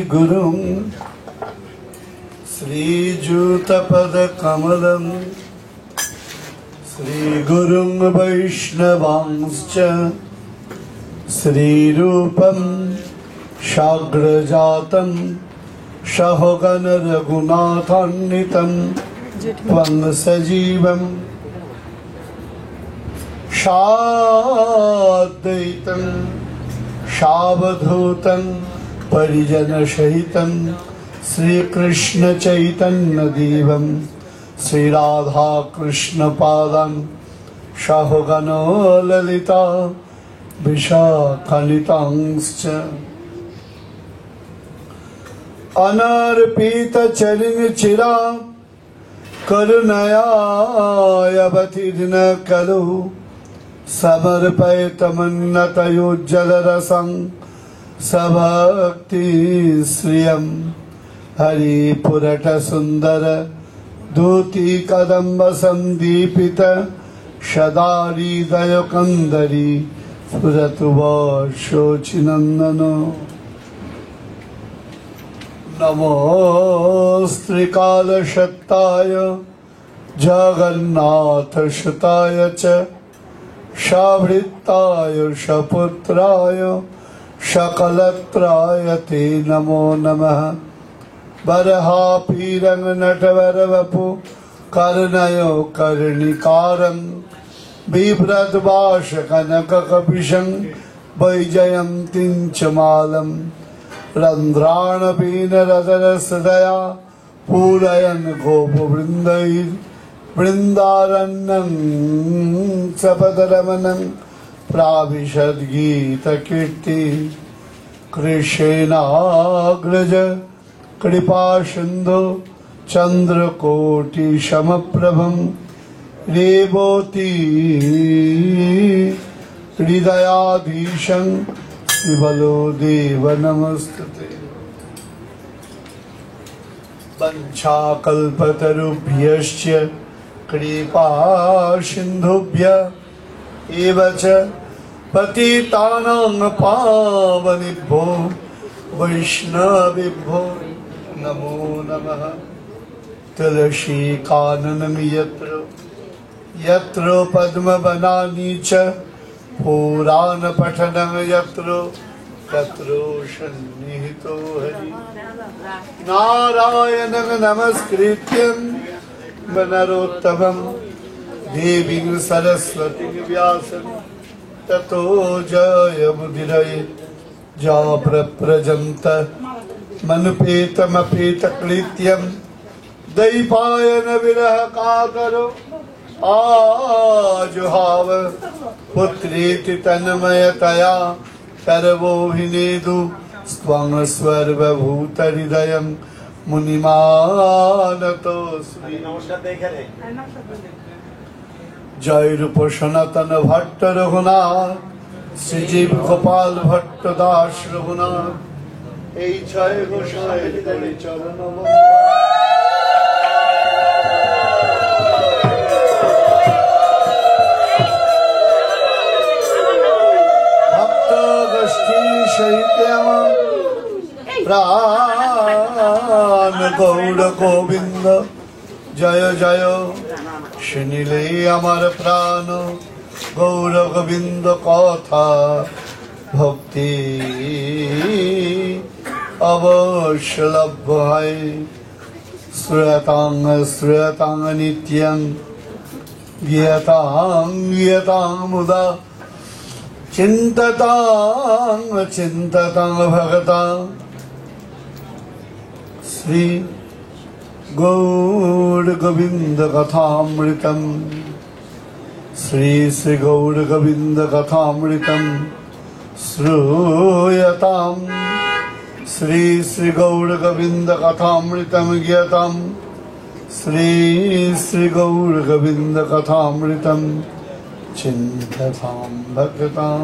गुरुं श्रीयुतपदकमलं श्रीगुरुं वैष्णवांश्च श्रीरूपं साग्रजातं सहगण रघुनाथान्वितं त्वं सजीवं साद्वैतं सावधूतं परिजनसहितं श्रीकृष्ण चैतन्य देवं श्रीराधा कृष्ण पादं सहगण ललिता विशाखान्वितांश्च अनर्पितचरणचिरा करुणयावतीर्न खलु समर्पयतमन्नतयोज्ज्वलरसं सभक्तिश्रियं हरिपुरटसुन्दर दूतीकदम्ब सन्दीपित सदा हृदयकन्दरी स्फुरतु शोचिनन्दनो नमोऽस्त्रिकालशक्ताय जगन्नाथसुताय च सभृत्ताय सपुत्राय सकलत्राय ते नमो नमः। बर्हापीरं नटवरवपु कर्णयो कर्णिकारं बिभ्रद्भाषकनककपिशं वैजयन्तीं च मालम् रन्ध्राणपीनरसरसदया पूरयन् गोपवृन्दैर्वृन्दारण्यं सपदरमणं प्राविशद्गीतकीर्ति कृष्णेनाग्रज कृपासिन्धो चन्द्रकोटिसमप्रभं रेवती हृदयाधीशं शिवलो देव नमस्तुते। वञ्चाकल्पतरुभ्यश्च कृपा सिन्धुभ्य एव च पतितानां पावनेभ्यो वैष्णवेभ्यो नमो नमः। तुलसी काननं यत्र यत्र पद्मवनानि च पुराण पठनं यत्र तत्र सन्निहितो हरि नारायणं नमस्कृत्यं नरोत्तमं देवीं सरस्वतीं व्यासं ततो जयमुदीरये जा प्रव्रजन्त मनुपेतमपेतकृत्यं दैपायन विरह कातरो आजुहाव पुत्रेति तन्मयतया सर्वोऽभिनेदु स्वं सर्वभूतहृदयं मुनिमानतोऽस्मि। जय रूप सनातन भट्ट रघुनाथ श्रीजीव गोपाल भट्ट दास रघुनाथ এই ছয় গোসাই চরণ ভক্ত গোষ্ঠী সহিত প্রাণ গৌর গোবিন্দ জয় জয় শুনিলে আমার প্রাণ গৌর গোবিন্দ কথা ভক্তি अवश्य लभ्य है श्रूयतां नित्यं ज्ञातां मुदा चिन्ततां भगतां श्री गौर गोविंद कथामृतं श्री गौर गोविंद कथामृतं श्रूयतां श्री गौर गोविंद कथामृतं ज्ञातं श्री गौर गोविंद कथामृतं चिन्ततां भक्तां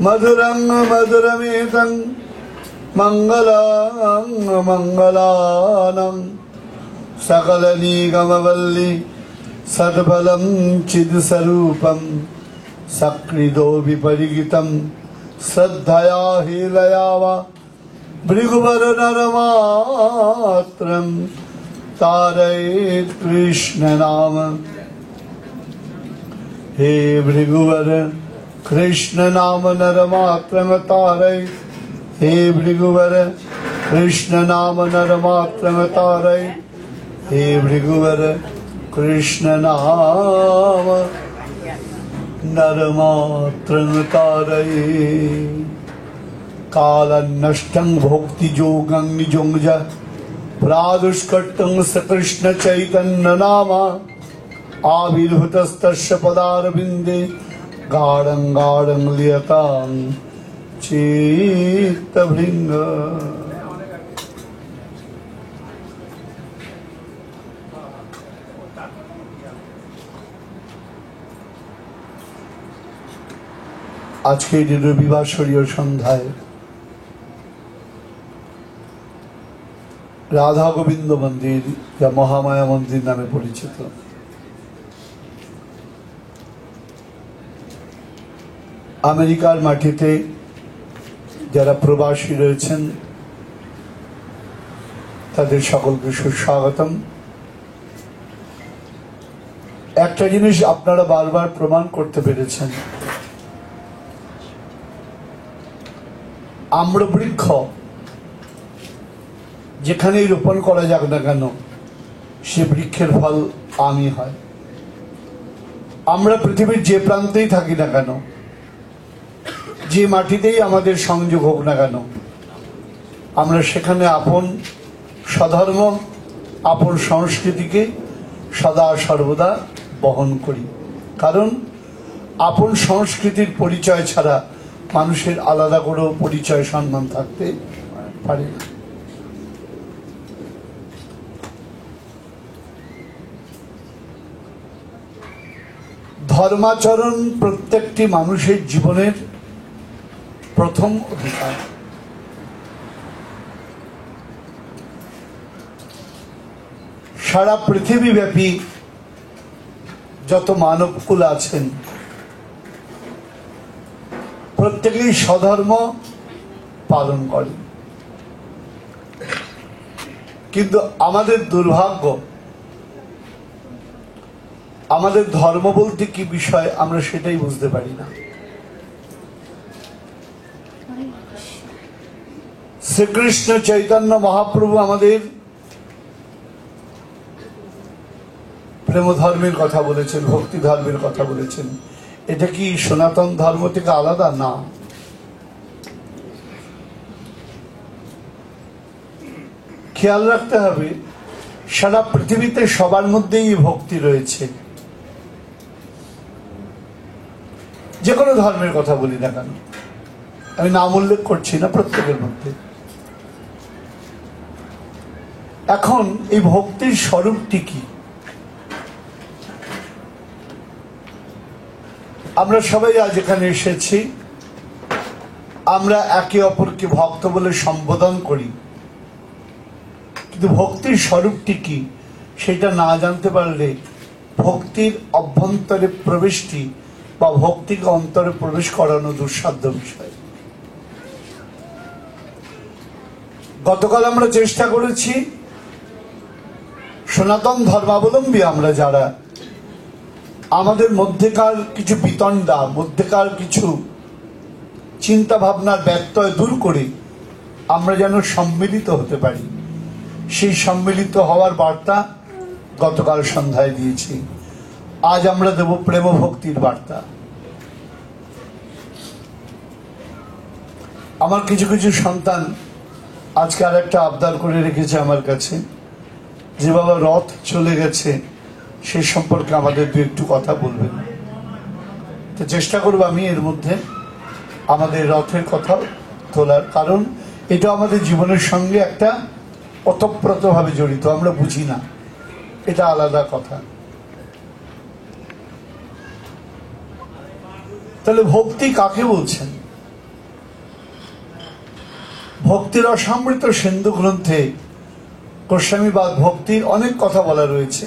मधुरं मधुरमेतं मंगलं मंगलानं सकलनिगमवल्ली सद्फलं चिद्स्वरूपं सकृदो विपरीतं श्रद्धया हीलया वा भृगुवर नरमात्रं तारयेत् कृष्ण नाम। हे भृगुवर कृष्ण नाम नरमात्रं तारयेत्। हे भृगुवर कृष्ण नाम नरमात्रं तारयेत्। हे भृगुवर कृष्ण नाम नरमात्रं तारयेत्। कालन्नष्टं भोक्ति योगं निजोंज प्रादुष्कर्तं स कृष्ण चैतन्य नामा। आविर्भूतस्तस्य पदारविन्दे गाढं गाढं लियतां चित्तभृङ्ग। আজকে রবিবাসরীয় সন্ধ্যায় রাধা গোবিন্দ মন্দির, যা মহামায়া মন্দির নামে পরিচিত, আমেরিকার মাটিতে যারা প্রবাসী রয়েছেন তাদের সকলকে সুস্বাগতম। একটা জিনিস আপনারা বারবার প্রমাণ করতে পেরেছেন, আম্রবৃক্ষ যেখানেই রোপণ করা যাক না কেন সে বৃক্ষের ফল আমই হয়। আমরা পৃথিবীর যে প্রান্তেই থাকি না কেন, যে মাটিতেই আমাদের সংযোগ হোক না কেন, আমরা সেখানে আপন স্বধর্ম, আপন সংস্কৃতিকে সদা সর্বদা বহন করি। কারণ আপন সংস্কৃতির পরিচয় ছাড়া মানুষের আলাদা কোনো পরিচয় সম্মান থাকতে পারে না। ধর্মাচরণ প্রত্যেকটি মানুষের জীবনের প্রথম অধিকার। সারা পৃথিবীব্যাপী যত মানবকুল আছেন প্রত্যেকেই স্বধর্ম পালন করেন, কিন্তু আমাদের দুর্ভাগ্য, আমাদের ধর্ম বলতে কি বিষয় আমরা সেটাই বুঝতে পারি না। শ্রীকৃষ্ণ চৈতন্য মহাপ্রভু আমাদের প্রেম ধর্মের কথা বলেছেন, ভক্তি ধর্মের কথা বলেছেন। এটা কি সনাতন ধর্ম থেকে আলাদা? না। খেয়াল রাখতে হবে সারা পৃথিবীতে সবার মধ্যেই ভক্তি রয়েছে, যে কোনো ধর্মের কথা বলি না কেন, আমি নাম উল্লেখ করছি না, প্রত্যেকের মধ্যে। এখন এই ভক্তির স্বরূপটি কি? আমরা সবাই আজ এখানে এসেছি, আমরা একে অপরকে ভক্ত বলে সম্বোধন করি, কিন্তু ভক্তির স্বরূপটি কি সেটা না জানতে পারলে ভক্তির অভ্যন্তরে প্রবেশটি বা ভক্তিকে অন্তরে প্রবেশ করানো দুঃসাধ্য বিষয়। গতকাল আমরা চেষ্টা করেছি সনাতন ধর্মাবলম্বী আমরা যারা, আমাদের মধ্যেকার কিছু বিতণ্ডা, মধ্যেকার কিছু চিন্তা ভাবনার ব্যত্যয় দূর করে আমরা যেন সম্মিলিত হতে পারি, সেই সম্মিলিত হওয়ার বার্তা গতকাল সন্ধ্যায় দিয়েছি। আজ আমরা দেব প্রেম ভক্তির বার্তা। আমার কিছু কিছু সন্তান আজকে আর একটা আবদার করে রেখেছে আমার কাছে, যে বাবা রথ চলে গেছে, সে সম্পর্কে আমাদের দু একটু কথা বলবেন। তো চেষ্টা করবো আমি এর মধ্যে আমাদের রথের কথা তোলার, কারণ এটা আমাদের জীবনের সঙ্গে একটা ওতপ্রোতভাবে জড়িত। আমরা বুঝি না, এটা আলাদা কথা। তাহলে ভক্তি কাকে বলছেন? ভক্তির অসমৃত সিন্ধু গ্রন্থে গোস্বামীবাদ ভক্তির অনেক কথা বলা রয়েছে।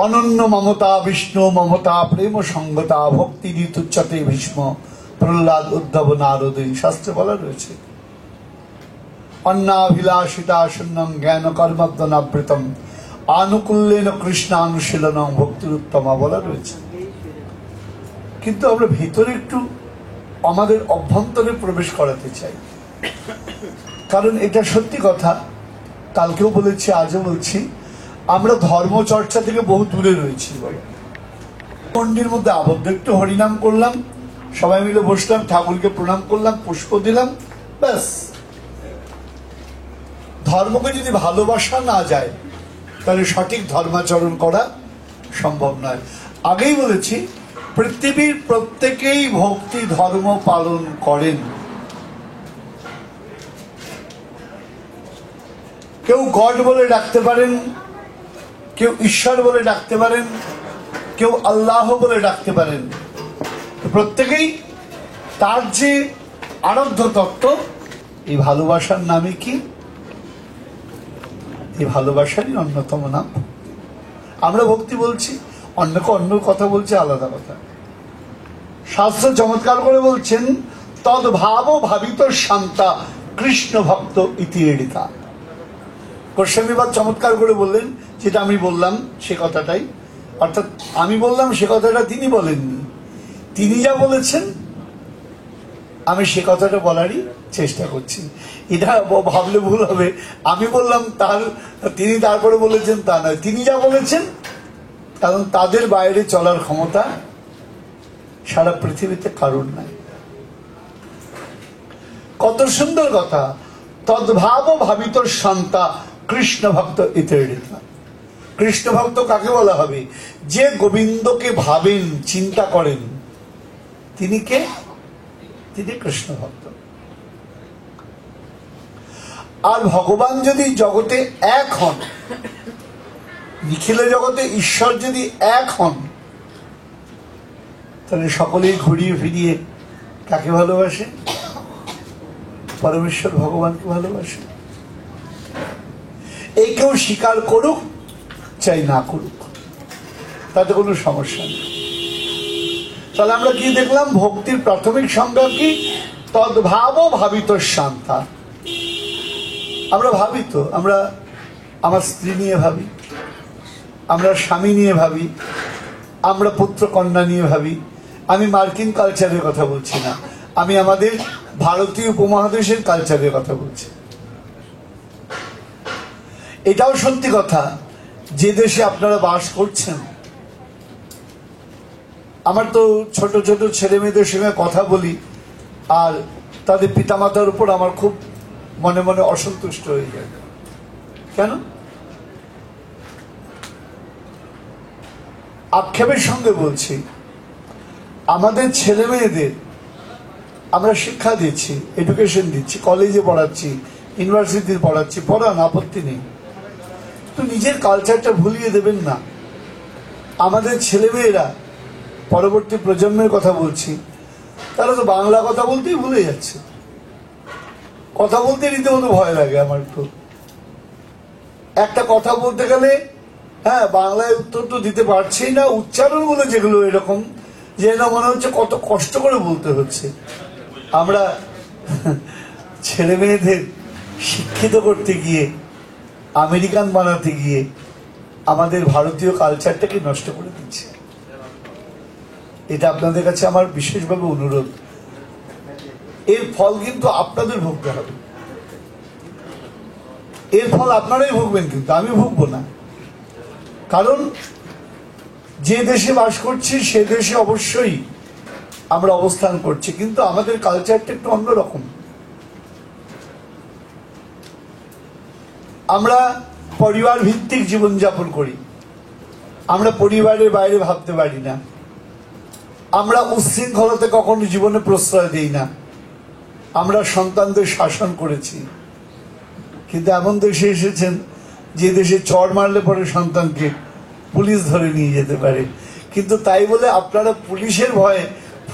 অনন্য মমতা বিষ্ণু মমতা প্রেম সঙ্গতা ভক্তি ঋতুচ্ছতে ভীষ্ম প্রহ্লাদ উদ্ধব নারদ এই শাস্ত্রে বলা রয়েছে। অন্নাভিলাষিতা শূন্যম জ্ঞান কর্মদ্বনাবৃতম আনুকূল্যেন কৃষ্ণানুশীলনম ভক্তির উত্তমা বলা রয়েছে। কিন্তু আমরা ভিতরে একটু আমাদের অভ্যন্তরে প্রবেশ করাতে চাই, কারণ এটা সত্যি কথা, কালকেও বলেছি আজও বলছি, আমরা ধর্ম চর্চা থেকে বহু দূরে রয়েছি। মন্দির মধ্যে আবদ্ধ, একটু হরিনাম করলাম, সবাই মিলে বসলাম, ঠাকুরকে প্রণাম করলাম, পুষ্প দিলাম, ব্যাস। ধর্মকে যদি ভালোবাসা না যায় তাহলে সঠিক ধর্মাচরণ করা সম্ভব নয়। আগেই বলেছি, পৃথিবীর প্রত্যেকেই ভক্তি ধর্ম পালন করেন। কেউ গড বলে ডাকতে পারেন, কেউ ঈশ্বর বলে ডাকতে পারেন, কেউ আল্লাহ বলে ডাকতে পারেন। প্রত্যেকেই তার যে আরাধ্য তত্ত্ব, এই ভালোবাসার নামে কি? এই ভালোবাসারই অন্যতম নাম। আমরা ভক্তি বলছি, অন্যকে অন্য কথা বলছে, আলাদা কথা। শাস্ত্র চমৎকার করে বলছেন, তদ্ভাব ভাবিত শান্তা কৃষ্ণ ভক্ত ইতি এড়িতা। গোস্বামীবাদ চমৎকার করে বললেন, যেটা আমি বললাম সে কথাটাই, অর্থাৎ আমি বললাম সে কথাটা তিনি বলেননি, তিনি যা বলেছেন আমি সে কথাটা বলারই চেষ্টা করছি। এটা ভাবলে ভুল হবে, আমি বললাম তিনি তারপরে বলেছেন তা নয়, তিনি যা বলেছেন, কারণ তাদের বাইরে চলার ক্ষমতা সারা পৃথিবীতে কারণ নাই। কত সুন্দর কথা, তদ্ভাব ভাবিত শান্তা কৃষ্ণ ভক্ত ইতরিতা। কৃষ্ণ ভক্ত কাকে বলা হবে? যে গোবিন্দকে ভাবেন, চিন্তা করেন, তিনি কে? তিনি কৃষ্ণ ভক্ত। আর ভগবান যদি জগতে এক হন, নিখিল জগতে ঈশ্বর যদি এক হন, তাহলে সকলেই ঘুরিয়ে ফিরিয়ে কাকে ভালোবাসে? পরমেশ্বর ভগবানকে ভালোবাসে। এই কেউ স্বীকার করুক চাই না করুক, তাতে কোনো সমস্যা নেই। তাহলে আমরা কি দেখলাম? ভক্তির প্রাথমিক সংজ্ঞা কি? তদ্ভাব ভাবিত শান্তা। আমরা ভাবি তো, আমরা আমার স্ত্রী নিয়ে ভাবি, আমরা স্বামী নিয়ে ভাবি, আমরা পুত্র কন্যা নিয়ে ভাবি। আমি মার্কিন কালচারের কথা বলছি না, আমি আমাদের ভারতীয় উপমহাদেশের কালচারের কথা বলছি। এটাও সত্যি কথা, যে দেশে আপনারা বাস করছেন, আমার তো ছোট ছোট ছেলে মেয়েদের সঙ্গে কথা বলি, আর তাদের পিতামাতার উপর আমার খুব মনে মনে অসন্তুষ্ট হয়ে যায়। কেন? আক্ষেপের সঙ্গে বলছি, আমাদের ছেলে মেয়েদের আমরা শিক্ষা দিচ্ছি, এডুকেশন দিচ্ছি, কলেজে পড়াচ্ছি, ইউনিভার্সিটি পড়াচ্ছি, পড়ান, আপত্তি নেই, তো নিজের কালচারটা ভুলিয়ে দেবেন না। আমাদের ছেলেমেয়েরা, পরবর্তী প্রজন্মের কথা বলছি, তারা তো বাংলা কথা বলতেই ভুলে যাচ্ছে। কথা বলতে রীতিমতো ভয় লাগে আমার। তো একটা কথা বলতে গেলে, হ্যাঁ, বাংলায় উত্তর তো দিতে পারছেই না, উচ্চারণগুলো যেগুলো এরকম, যে না মনে হচ্ছে কত কষ্ট করে বলতে হচ্ছে। আমরা ছেলে মেয়েদের শিক্ষিত করতে গিয়ে, আমেরিকান বানাতে গিয়ে আমাদের ভারতীয় কালচারটাকে নষ্ট করে দিচ্ছে। এটা আপনাদের কাছে আমার বিশেষভাবে অনুরোধ। এর ফল কিন্তু আপনাদের ভুগতে হবে, এর ফল আপনারাই ভুগবেন, কিন্তু আমি ভুগবো না। কারণ যে দেশে বাস করছি সে দেশে অবশ্যই আমরা অবস্থান করছি, কিন্তু আমাদের কালচারটা একটু অন্যরকম। আমরা পরিবার ভিত্তিক জীবনযাপন করি, আমরা পরিবারের বাইরে ভাবতে পারি না, আমরা উচ্ছৃঙ্খলতা কখনো জীবনে প্রশ্রয় দিই না, আমরা সন্তানদের শাসন করেছি। কিন্তু এমন দেশে এসেছেন যে দেশে চড় মারলে পরে সন্তানকে পুলিশ ধরে নিয়ে যেতে পারে, কিন্তু তাই বলে আপনারা পুলিশের ভয়ে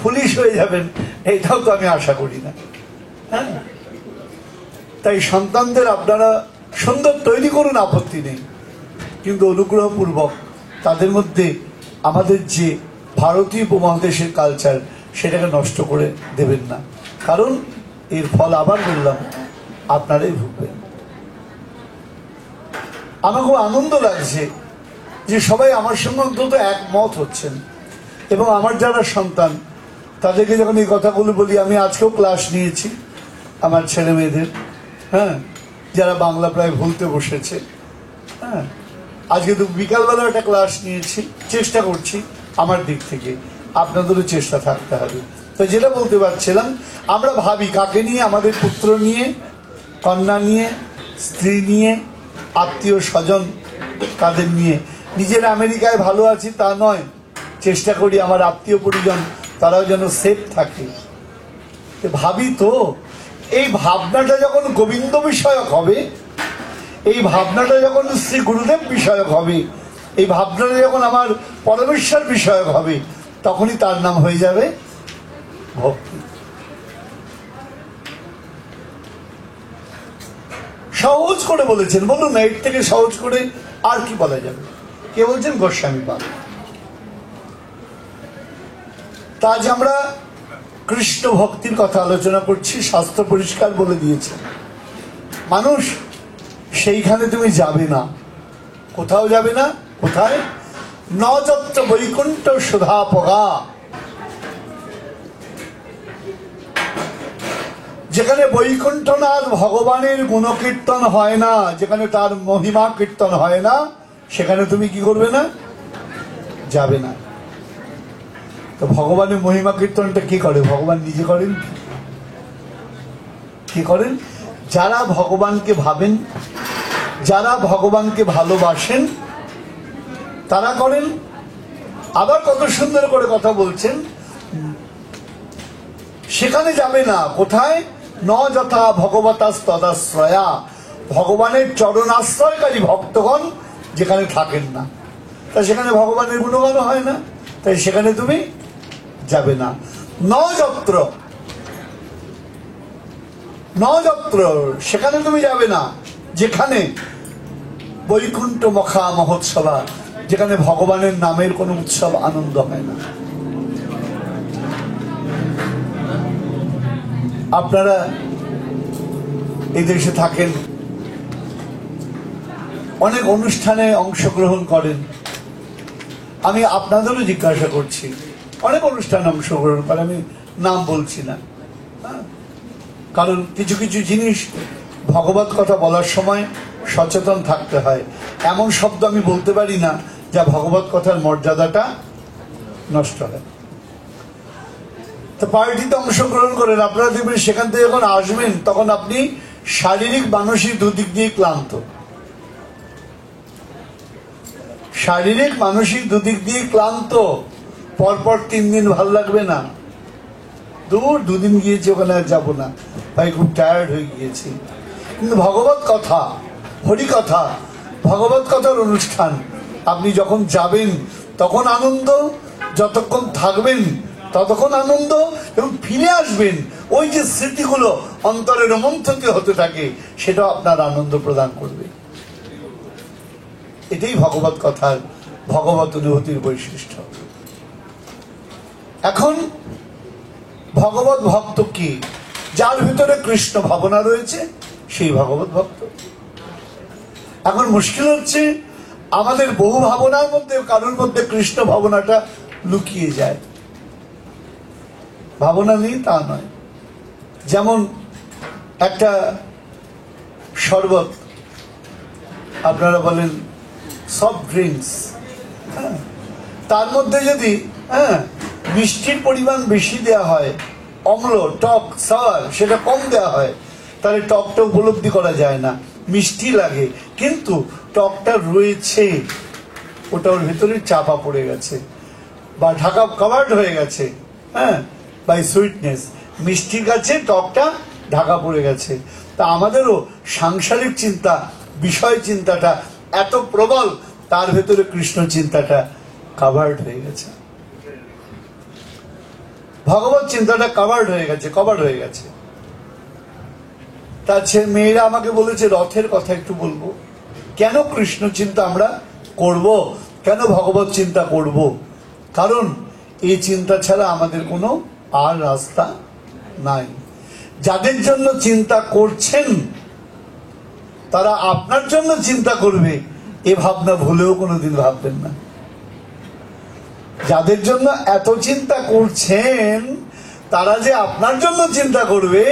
পুলিশ হয়ে যাবেন, এটাও তো আমি আশা করি না। হ্যাঁ, তাই সন্তানদের আপনারা সুন্দর তৈরি করুন, আপত্তি নেই, কিন্তু অনুগ্রহপূর্বক তাদের মধ্যে আমাদের যে ভারতীয় উপমহাদেশের কালচার সেটাকে নষ্ট করে দেবেন না, কারণ এর ফল আবার বললাম আপনারাই ভুগবেন। আমার খুব আনন্দ লাগছে যে সবাই আমার সঙ্গে অন্তত একমত হচ্ছেন, এবং আমার যারা সন্তান তাদেরকে যখন এই কথাগুলো বলি, আমি আজকেও ক্লাস নিয়েছি আমার ছেলে মেয়েদের, হ্যাঁ, যারা বাংলা প্রায় ভুলতে বসেছে, হ্যাঁ, আজকে তো বিকালবেলা একটা ক্লাস নিয়েছি, চেষ্টা করছি আমার দিক থেকে, আপনাদেরও চেষ্টা থাকতে হবে। তো যেটা বলতে পারছিলাম, আমরা ভাবি কাকে নিয়ে, আমাদের পুত্র নিয়ে, কন্যা নিয়ে, স্ত্রী নিয়ে, আত্মীয় স্বজন তাদের নিয়ে। নিজের আমেরিকায় ভালো আছি তা নয়, চেষ্টা করি আমার আত্মীয় পরিজন তারাও যেন সেফ থাকে। ভাবি তো, এই ভাবনাটা যখন গোবিন্দ বিষয়ক হবে, এই ভাবনাটা যখন শ্রী গুরুদেব বিষয়ক হবে, এই ভাবনাটা যখন আমার পরমেশ্বর বিষয়ক হবে, তখনই তার নাম হয়ে যাবে ভক্তি। সহজ করে বলেছেন, বলুন না, এর থেকে সহজ করে আর কি বলা যাবে? কে বলছেন? গোস্বামী পাদ। তা আজ আমরা কৃষ্ণ ভক্তির কথা আলোচনা করছি। শাস্ত্র পরিষ্কার বলে দিয়েছে, মানুষ সেইখানে তুমি যাবে না। কোথাও যাবে না? কোথায়? ন যত্র বৈকুণ্ঠ সুধা পগা, যেখানে বৈকুণ্ঠনাথ ভগবানের গুণকীর্তন হয় না, যেখানে তার মহিমা কীর্তন হয় না, সেখানে তুমি কি করবে না? যাবে না। তো ভগবানের মহিমা কীর্তনটা কি করে? ভগবান নিজে করেন। কি করেন? যারা ভগবানকে ভাবেন, যারা ভগবানকে ভালোবাসেন তারা করেন। আবার কত সুন্দর করে কথা বলছেন, সেখানে যাবে না। কোথায়? ন যথা ভগবতা তদাশ্রয়া, ভগবানের চরণাশ্রয়কারী ভক্তগণ যেখানে থাকেন না, তা সেখানে ভগবানের গুণগান হয় না, তাই সেখানে তুমি যাবে না। ন যত্র, ন যত্র, সেখানে তুমি যাবে না যেখানে বৈকুণ্ঠ মখা মহোৎসবা, যেখানে ভগবানের নামের কোন উৎসব আনন্দ হয় না। আপনারা এই দেশে থাকেন, অনেক অনুষ্ঠানে অংশগ্রহণ করেন। আমি আপনাদেরও জিজ্ঞাসা করছি, অনেক অনুষ্ঠানে অংশগ্রহণ করেন, আমি নাম বলছি না, কারণ কিছু কিছু জিনিস ভগবত কথা বলার সময় সচেতন থাকতে হয়। এমন শব্দ আমি বলতে পারি না যা ভগবত কথার মর্যাদাটা নষ্ট হয়। তো পার্টিতে অংশগ্রহণ করেন, আপনারা দেখবেন সেখান থেকে যখন আসবেন তখন আপনি শারীরিক মানসিক দুদিক দিয়ে ক্লান্ত। শারীরিক মানসিক দুদিক দিয়ে ক্লান্ত, পরপর 3 দিন ভালো লাগবে না। দূর 2 দিন গিয়েছি, ওখানে আর যাবো না ভাই, খুব টায়ার্ড হয়ে গিয়েছি। কিন্তু ভগবত কথা, হরি কথা, ভগবত কথার অনুষ্ঠান আপনি যখন যাবেন তখন আনন্দ, যতক্ষণ থাকবেন ততক্ষণ আনন্দ, এবং ফিরে আসবেন ওই যে স্মৃতিগুলো অন্তরে রোমন্থিত হতে থাকে, সেটাও আপনার আনন্দ প্রদান করবে। এটাই ভগবত কথার, ভগবত অনুভূতির বৈশিষ্ট্য। এখন ভগবত ভক্ত কি? যার ভিতরে কৃষ্ণ ভাবনা রয়েছে সেই ভগবত ভক্ত। এখন মুশকিল হচ্ছে আমাদের বহু ভাবনার মধ্যে কারোর মধ্যে কৃষ্ণ ভাবনাটা লুকিয়ে যায়। ভাবনা নেই তা নয়। যেমন একটা শরবত, আপনারা বলেন সফট ড্রিঙ্কস, তার মধ্যে যদি মিষ্টির পরিমাণ বেশি দেওয়া হয়, অম্ল, টক, সাওয়ার সেটা কম দেওয়া হয়, তাহলে টকটা উপলব্ধি করা যায় না, মিষ্টি লাগে, কিন্তু টকটা রয়েছে, ওটা ওর ভিতরে চাপা পড়ে গেছে বা ঢাকা কভার্ড হয়ে গেছে, বাই সুইটনেস, মিষ্টির কাছে টকটা ঢাকা পড়ে গেছে। তা আমাদেরও সাংসারিক চিন্তা, বিষয় চিন্তাটা এত প্রবল, তার ভেতরে কৃষ্ণ চিন্তাটা কভার্ড হয়ে গেছে, ভগবত চিন্তাটা কভার্ড হয়ে গেছে, কভার্ড হয়ে গেছে। তার মেয়েরা আমাকে বলেছে রথের কথা একটু বলবো, কেন কৃষ্ণ চিন্তা আমরা করব? কেন ভগবত চিন্তা করব? কারণ এই চিন্তা ছাড়া আমাদের কোনো আর রাস্তা নাই। যাদের জন্য চিন্তা করছেন তারা আপনার জন্য চিন্তা করবে, এ ভাবনা ভুলেও কোনোদিন ভাববেন না। যাদের জন্য এত চিন্তা করছেন তারা যে আপনার জন্য চিন্তা করবে,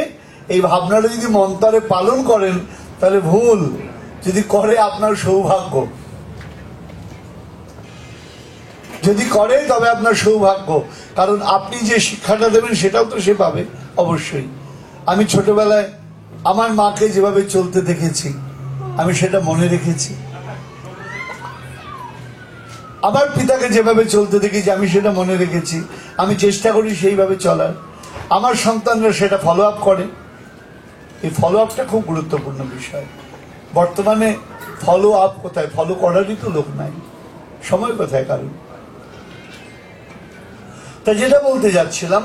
এই ভাবনাটা যদি মন্তরে পালন করেন তাহলে ভুল, যদি করে আপনার সৌভাগ্য, যদি করে তবে আপনার সৌভাগ্য। কারণ আপনি যে শিক্ষাটা দেবেন সেটাও তো সে পাবে অবশ্যই। আমি ছোটবেলায় আমার মাকে যেভাবে চলতে দেখেছি আমি সেটা মনে রেখেছি, আমার পিতাকে যেভাবে চলতে দেখেছি আমি সেটা মনে রেখেছি। আমি চেষ্টা করি সেইভাবে চলার, আমার সন্তানরা সেটা ফলো আপ করে। এই ফলো আপটা খুব গুরুত্বপূর্ণ বিষয়। বর্তমানে ফলো আপ কোথায়? ফলো করারই তো লোক নাই, সময় কোথায় কারণ। তা যেটা বলতে যাচ্ছিলাম,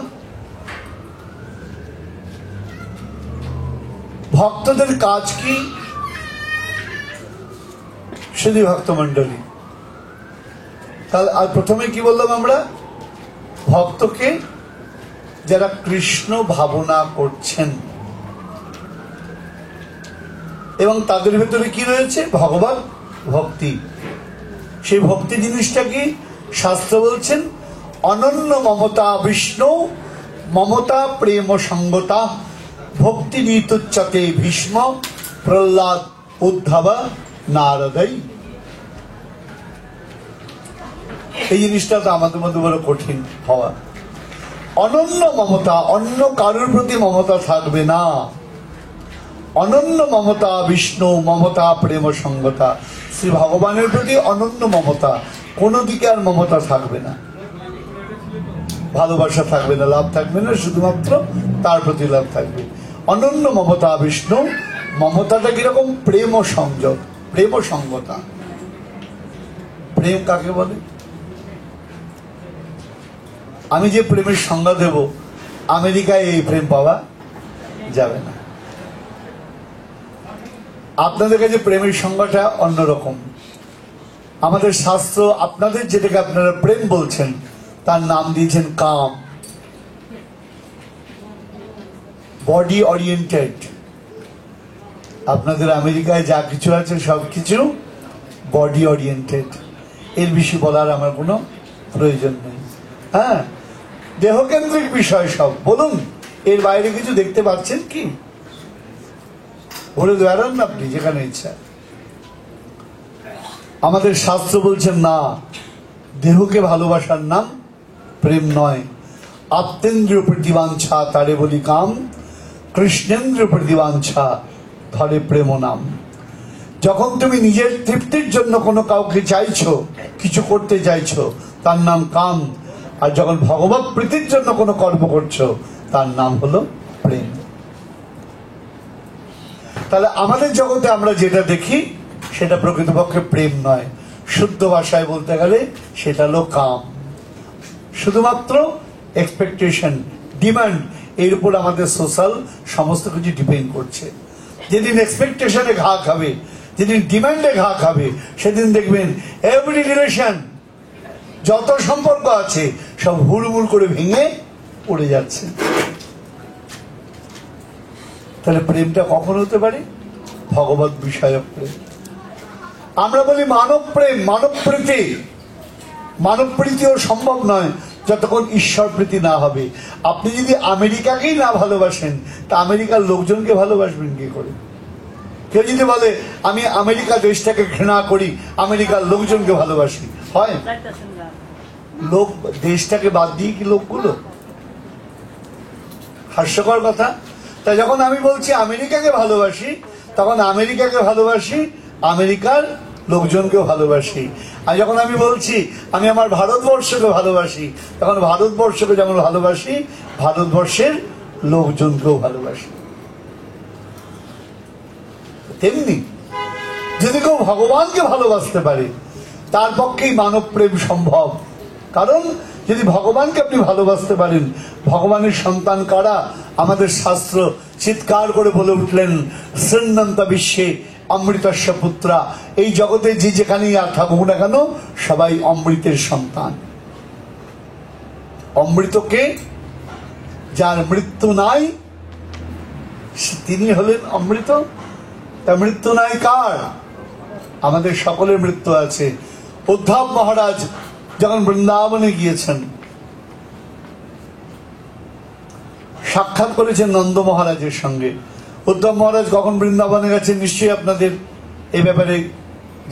ভক্তদের কাজ কি? শুধু ভক্তমণ্ডলী। তাহলে আর প্রথমে কি বললাম আমরা? ভক্তকে যারা কৃষ্ণ ভাবনা করছেন এবং তাদের ভেতরে কি রয়েছে? ভগবান ভক্তি। সেই ভক্তি জিনিসটা কি? শাস্ত্র বলছেন অনন্য মমতা বিষ্ণু মমতা প্রেম সঙ্গতা ভক্তি নীতুচ্চতে ভীষ্ম প্রহ্লাদ উদ্ধব নারদাই। এই জিনিসটা তো আমাদের মধ্যে বড় কঠিন হওয়া। অনন্য মমতা, অন্য কারোর প্রতি মমতা থাকবে না। অনন্য মমতা বিষ্ণু মমতা প্রেম সঙ্গতা, শ্রী ভগবানের প্রতি অনন্য মমতা, কোনো দিকে আর মমতা থাকবে না, ভালোবাসা থাকবে না, লাভ থাকবে না, শুধুমাত্র তার প্রতি লাভ থাকবে। অনন্য মমতা বিষ্ণু, মমতাটা কিরকম? প্রেম সংযোগ, প্রেম সঙ্গতা। প্রেম কাকে বলে? আমি যে প্রেমের সংজ্ঞা দেব, আমেরিকায় এই প্রেম পাওয়া যাবে না। আপনাদের কাছে প্রেমের সংজ্ঞাটা অন্যরকম। আমাদের শাস্ত্র আপনাদের যেটাকে আপনারা প্রেম বলছেন তার নাম দিয়েছেন কাম, বডি ওরিয়েন্টেড। আপনাদের আমেরিকায় যা কিছু আছে সবকিছু বডি ওরিয়েন্টেড, এর বেশি বলার আমার কোনো প্রয়োজন নেই। হ্যাঁ, দেহকেন্দ্রিক বিষয় সব। বলুন, এর বাইরে কিছু দেখতে পাচ্ছেন কি? বলে বেড়ান না আপনি যেখানে ইচ্ছা। আমাদের শাস্ত্র বলছেন না, দেহকে ভালোবাসার নাম প্রেম নয়। আত্মেন্দ্রিয় প্রতিবাঞ্ছা তারে বলি কাম, কৃষ্ণেন্দ্রিয় প্রতিবাঞ্ছা ধরে প্রেম নাম। যখন তুমি নিজের তৃপ্তির জন্য কোনো কাউকে চাইছো, কিছু করতে চাইছো, তার নাম কাম। আর যখন ভগবত প্রীতির জন্য কোনো কর্ম করছো তার নাম হলো প্রেম। তাহলে আমাদের জগতে আমরা যেটা দেখি সেটা প্রকৃতপক্ষে প্রেম নয়, শুদ্ধ ভাষায় বলতে গেলে সেটা হলো কাম। শুধুমাত্র এক্সপেকটেশন, ডিমান্ড, এর উপর আমাদের সোশ্যাল সমস্ত কিছু ডিপেন্ড করছে। যেদিন এক্সপেকটেশনে ঘা খাবে, যেদিন ডিমান্ডে ঘা খাবে, সেদিন দেখবেন এভরি রিলেশন, যত সম্পর্ক আছে সব হুড়মুড় করে ভেঙে পড়ে যাচ্ছে। তাহলে প্রেমটা কখন হতে পারে? ভগবত বিষয়ক প্রেম। আমরা বলি মানব প্রেম, মানব প্রীতি। মানব প্রীতিও সম্ভব নয় যতক্ষণ ঈশ্বর প্রীতি না হবে। আপনি যদি আমেরিকাকেই না ভালোবাসেন তা আমেরিকার লোকজনকে ভালোবাসবেন কি করে? কেউ যদি বলে আমি আমেরিকা দেশটাকে ঘৃণা করি, আমেরিকার লোকজনকে ভালোবাসি, হয়? লোক দেশটাকে বাদ দিয়ে কি লোকগুলো? হাস্যকর কথা। তাই যখন আমি বলছি আমেরিকাকে ভালোবাসি, তখন আমেরিকাকে ভালোবাসি, আমেরিকার লোকজনকেও ভালোবাসি। আর যখন আমি বলছি আমি আমার ভারতবর্ষকে ভালোবাসি, তখন ভারতবর্ষকে যেমন ভালোবাসি, ভারতবর্ষের লোকজনকেও ভালোবাসি। তেমনি যদি কেউ ভগবানকে ভালোবাসতে পারে তার পক্ষেই মানব প্রেম সম্ভব। কারণ যদি ভগবানকে আপনি ভালোবাসতে পারেন, ভগবানের সন্তান কারা? আমাদের শাস্ত্র চিৎকার করে বলে উঠলেন, শৃণ্বন্ত বিশ্বে অমৃতস্য পুত্রা। এই জগতে যে যেখানেই আর থাকুক না কেন সবাই অমৃতের সন্তান। অমৃতকে, যার মৃত্যু নাই তিনি হলেন অমৃত। তা মৃত্যু নাই কার? আমাদের সকলের মৃত্যু আছে। উদ্ধব মহারাজ যখন বৃন্দাবনে গিয়েছেন, সাক্ষাৎ করেছেন নন্দ মহারাজের সঙ্গে। উদ্ধব মহারাজ কখন বৃন্দাবনে গেছেন নিশ্চয়ই আপনাদের এই ব্যাপারে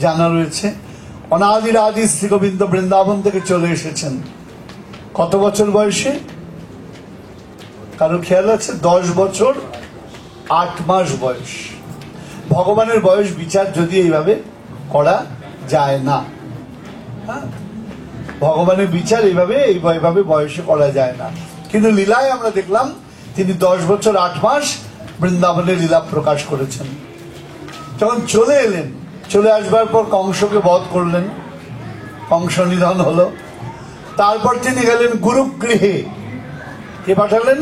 জানা রয়েছে। অনাদির আদি শ্রী গোবিন্দ বৃন্দাবন থেকে চলে এসেছেন কত বছর বয়সে? কারো খেয়াল আছে? 10 বছর 8 মাস বয়স। ভগবানের বয়স বিচার যদি এইভাবে করা যায় না, হ্যাঁ, ভগবানের বিচার এইভাবে বয়সে করা যায় না। কিন্তু লীলায় আমরা দেখলাম তিনি 10 বছর 8 মাস বৃন্দাবনে লীলা প্রকাশ করেছেন। যখন চলে এলেন, চলে আসবার পর কংসকে বধ করলেন, কংস নিধন হলো। তারপর তিনি গেলেন গুরুগৃহে। কে পাঠালেন?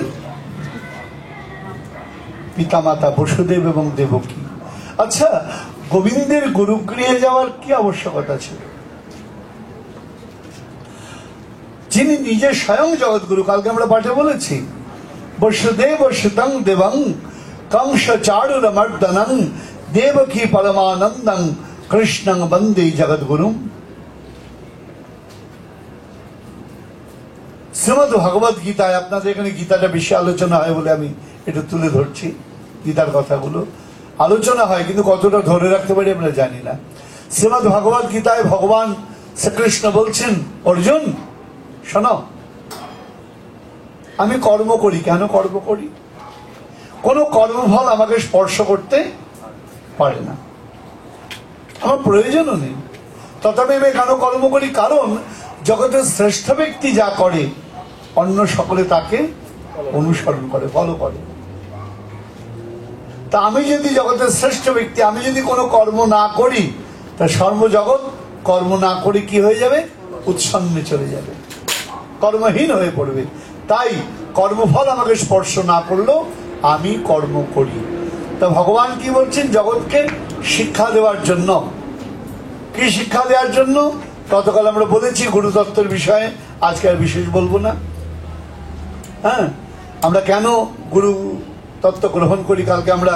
পিতামাতা বসুদেব এবং দেবকী। আচ্ছা, গোবিন্দের গুরুগৃহে যাওয়ার কি আবশ্যকতা ছিল? যিনি নিজে স্বয়ং জগৎগুরু, কালকে আমরা পাঠে বলেছি, বসুদেব সুতং দেবং কংস চারুর মর্দনং দেবকী পরমানন্দং কৃষ্ণং বন্দে জগৎগুরুম। শ্রীমদ্ ভগবত গীতায়, আপনাদের এখানে গীতাটা বেশি আলোচনা হয় বলে আমি এটা তুলে ধরছি। গীতার কথাগুলো আলোচনা হয় কিন্তু কতটা ধরে রাখতে পারি আমরা জানি না। শ্রীমদ্ ভগবত গীতায় ভগবান শ্রীকৃষ্ণ বলছেন, অর্জুন শোনো, আমি কর্ম করি। কেন কর্ম করি? কোন কর্মফল আমাকে স্পর্শ করতে পারে না, আমার প্রয়োজনও নেই। তথাপি আমি কেন কর্ম করি? কারণ জগতের শ্রেষ্ঠ ব্যক্তি যা করে অন্য সকলে তাকে অনুসরণ করে, ফলো করে। তা আমি যদি জগতের শ্রেষ্ঠ ব্যক্তি, আমি যদি কোনো কর্ম না করি, তা সর্বজগৎ কর্ম না করে কি হয়ে যাবে? উৎসন্নে চলে যাবে, কর্মহীন হয়ে পড়বে। তাই কর্মফল আমাকে স্পর্শ না করলেও আমি কর্ম করি। তা ভগবান কি বলছেন? জগৎকে শিক্ষা দেওয়ার জন্য। কি শিক্ষা দেওয়ার জন্য? গতকাল আমরা বলেছি গুরুতত্ত্বের বিষয়ে, আজকে আর বিশেষ বলবো না। হ্যাঁ, আমরা কেন গুরু তত্ত্ব গ্রহণ করি, কালকে আমরা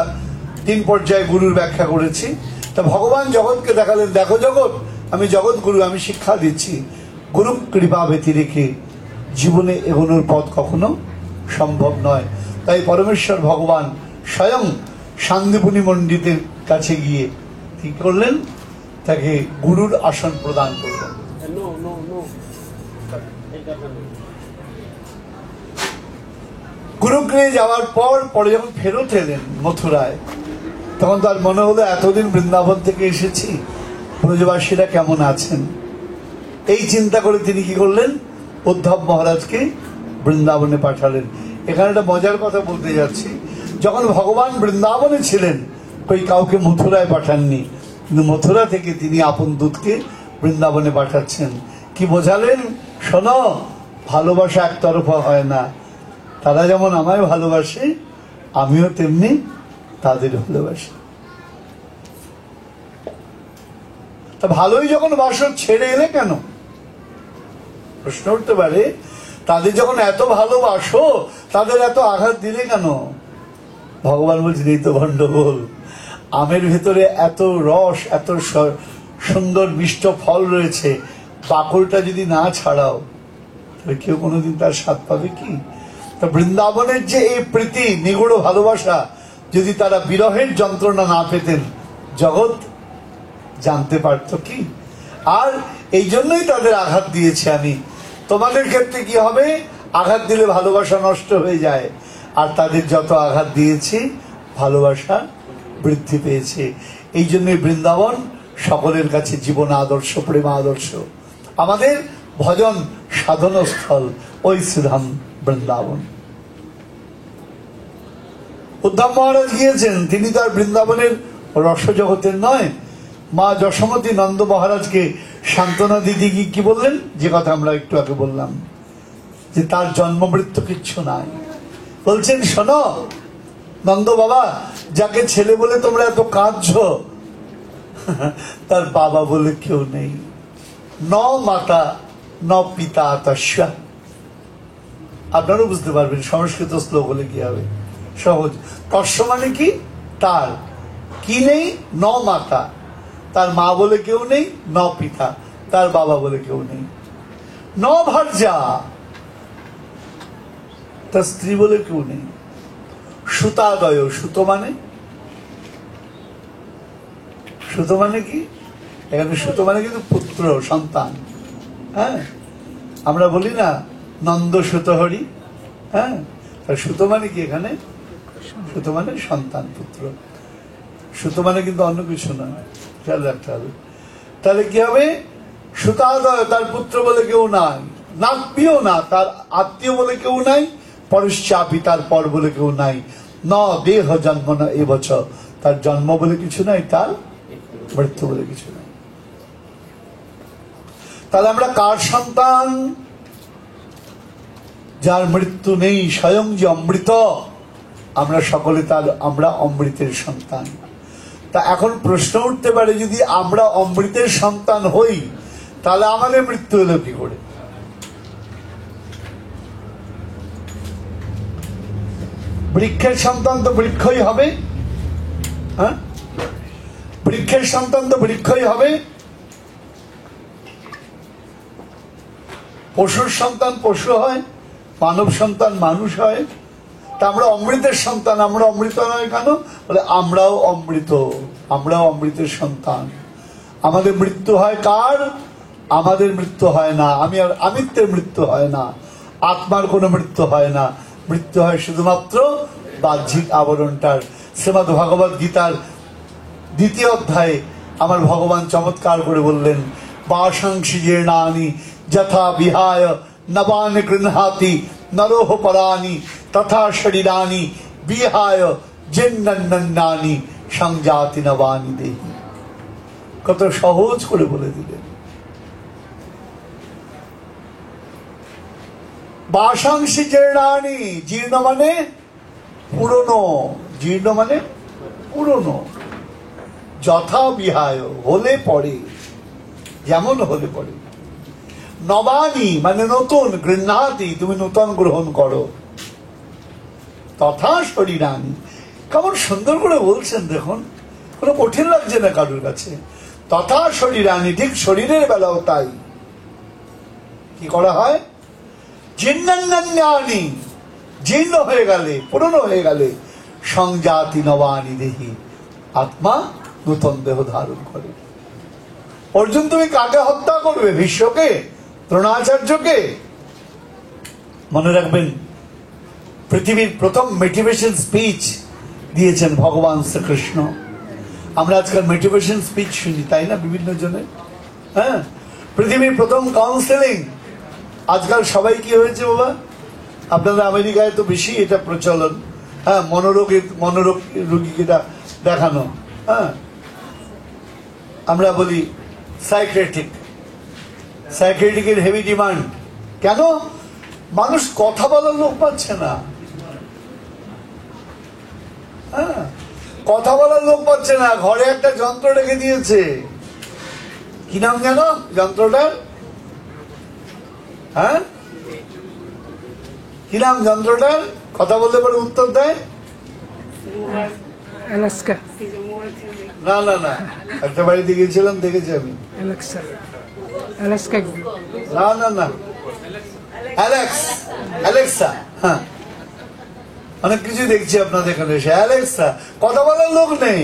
3 পর্যায়ে গুরুর ব্যাখ্যা করেছি। তা ভগবান জগৎকে দেখালেন, দেখো জগৎ, আমি জগৎ গুরু, আমি শিক্ষা দিচ্ছি। গুরু কৃপা ব্যতিরেকে জীবনে এগোনোর পথ কখনো সম্ভব নয়। তাই পরমেশ্বর ভগবান স্বয়ং শান্তিপুনি পণ্ডিতের কাছে গিয়ে কি করলেন? তাকে গুরুর আসন প্রদান করলেন। গুরুগৃহে যাওয়ার পরে যখন ফেরত এলেন মথুরায়, তখন তার মনে হলো এতদিন বৃন্দাবন থেকে এসেছি, ব্রজবাসীরা কেমন আছেন। এই চিন্তা করে তিনি কি করলেন? উদ্ধব মহারাজকে বৃন্দাবনে পাঠালেন। এখানে একটা মজার কথা বলতে যাচ্ছি, যখন ভগবান বৃন্দাবনে ছিলেন কই কাউকে মথুরায় পাঠাননি, কিন্তু মথুরা থেকে তিনি আপন দূতকে বৃন্দাবনে পাঠাচ্ছেন। কি বোঝালেন? শোনো, ভালোবাসা একতরফা হয় না। তারা যেমন আমায় ভালোবাসে, আমিও তেমনি তাদের ভালোবাসি। তা ভালোই যখন বাসো, ছেড়ে এলে কেন? প্রশ্ন উঠতে পারে, তাদের যখন এত ভালোবাসো, তাদের এত আঘাত দিলে কেন? ভগবান বলছেন, এই তো গন্ডগোল। আমের ভেতরে এত রস, এত সুন্দর মিষ্ট ফল রয়েছে, বাকলটা যদি না ছাড়াও তাহলে কেউ কোনোদিন তার স্বাদ পাবে কি? তা বৃন্দাবনের যে এই প্রীতি, নিগুড় ভালোবাসা, যদি তারা বিরহের যন্ত্রণা না পেতেন, জগৎ জানতে পারত কি? আর এই জন্যই তাদের আঘাত দিয়েছি আমি। তোমাদের ক্ষেত্রে কি হবে? আঘাত দিলে ভালোবাসা নষ্ট হয়ে যায়, আর তাদের যত আঘাত দিয়েছি ভালোবাসা বৃদ্ধি পেয়েছে। এই জন্যই বৃন্দাবন সকলের কাছে জীবন আদর্শ, প্রেম আদর্শ। আমাদের ভজন সাধন স্থল ওই শ্রীধাম বৃন্দাবন। উদ্ধব মহারাজ গিয়েছেন, তিনি তো আর বৃন্দাবনের রসজগতের নয়। মা যশোমতী নন্দ মহারাজকে সান্ত্বনা দিদি কি বললেন? যে কথা আমরা একটু আগে বললাম, যে তার জন্ম মৃত্যু কিচ্ছু নাই। বলছেন, শোনো নন্দ বাবা, যাকে ছেলে বলে তোমরা এত কাঁদছ, তার বাবা বলে কেউ নেই। ন মাতা ন পিতা তস্য। আপনারাও বুঝতে পারবেন সংস্কৃত শ্লোক হলে কি হবে, সহজ। তস্য মানে কি, তার কি নেই, ন মাতা তার মা বলে কেউ নেই, ন পিতা তার বাবা বলে কেউ নেই, ন ভার্যা তার স্ত্রী বলে কেউ নেই, সুতাদয়, সুতো মানে, সুতো মানে কি, এখানে সুতো মানে কিন্তু পুত্র সন্তান। হ্যাঁ, আমরা বলি না নন্দ সুত হরি, হ্যাঁ, সুতো মানে কি, এখানে সুতো মানে সন্তান, পুত্র। সুতো মানে কিন্তু অন্য কিছু নয়, খেয়াল রাখতে হবে। তাহলে কি হবে, সুতাদয় তার পুত্র বলে কেউ নাই, নাত্মীয় না তার আত্মীয় বলে কেউ নাই, পরশ্চাপি তার পর বলে কেউ নাই, ন দেহ জন্ম না এবছর তার জন্ম বলে কিছু নাই, তার মৃত্যু বলে কিছু নাই। তাহলে আমরা কার সন্তান, যার মৃত্যু নেই, স্বয়ং যে অমৃত, আমরা সকলে তার, আমরা অমৃতের সন্তান। তা এখন প্রশ্ন উঠতে পারে, যদি আমরা অমৃতের সন্তান হই তাহলে আমাদের মৃত্যু হলো কি করে? বৃক্ষের সন্তান তো বৃক্ষই হবে, হ্যাঁ, বৃক্ষের সন্তান তো বৃক্ষই হবে, পশুর সন্তান পশু হয়, মানব সন্তান মানুষ হয়। তা আমরা অমৃতের সন্তান, আমরা অমৃত নয় কেন? বলে আমরাও অমৃত, আমরাও অমৃতের সন্তান। আমাদের মৃত্যু হয় কার? আমাদের মৃত্যু হয় না, আমি আর আমিত্বের মৃত্যু হয় না, আত্মার কোনো মৃত্যু হয় না, মৃত্যু হয় শুধুমাত্র বাহ্যিক আবরণটার। শ্রীমদ্ ভগবদ গীতার 2য় অধ্যায়ে আমার ভগবান চমৎকার করে বললেন, বাসাংসি জীর্ণানি যথা বিহায় নবানি গৃহাতি নরোহ পরানি তথা শরীরানি বিহায় জীর্ণন্নানি সংজাতি নবানি দেহি। কত সহজ করে বলে দিলেন। বাসাংসি জীর্ণানি, জীর্ণ মানে পুরনো, জীর্ণ মানে পুরনো, যথা বিহায় হলে পরে, যেমন হলে পরে, নবানি মানে নতুন, গৃহাতি তুমি নতুন গ্রহণ করো, তথা শরীরানি। কেমন সুন্দর করে বলছেন দেখুন, কোনো কঠিন লাগছে না কারোর কাছে। তথা শরীরানি, ঠিক শরীরের বেলাও তাই। কি করা হয়? জীর্ণান্নানি, জীর্ণ হয়ে গেলে, পুরনো হয়ে গেলে, সংজাতি নবানি দেহি, আত্মা নূতন দেহ ধারণ করে। অর্জুন তুমি কাকে হত্যা করবে? ভীষ্মকে, দ্রোণাচার্যকে? মনে রাখবেন, পৃথিবীর প্রথম মোটিভেশন স্পিচ দিয়েছেন ভগবান শ্রীকৃষ্ণ। আমরা আজকাল মোটিভেশন স্পিচ শুনি, তাই না, বিভিন্ন জনের। হ্যাঁ, পৃথিবীর প্রথম কাউন্সেলিং। আজকাল সবাই কি হয়েছে বাবা, আপনাদের আমেরিকায় তো বেশি এটা প্রচলন, হ্যাঁ, মনোরোগ রোগীকে দেখানো। হ্যাঁ, আমরা বলি সাইকিয়াট্রিকের হেভি ডিমান্ড। কেন? মানুষ কথা বলার লোক পাচ্ছে না। হ্যাঁ, কথা বলার লোক পাচ্ছে না। ঘরে একটা যন্ত্র রেখে দিয়েছে, কি নাম জানো যন্ত্রটার? হ্যাঁ, কি নাম যন্ত্রটার? কথা বলতে পারে উত্তর দেয়। না না না, একটা বাড়িতে গিয়েছিলাম, দেখেছি আমি। না না না, অ্যালেক্সা। হ্যাঁ, অনেক কিছু দেখছি আপনাদের এখানে এসে। অ্যালেক্সা, কথা বলার লোক নেই,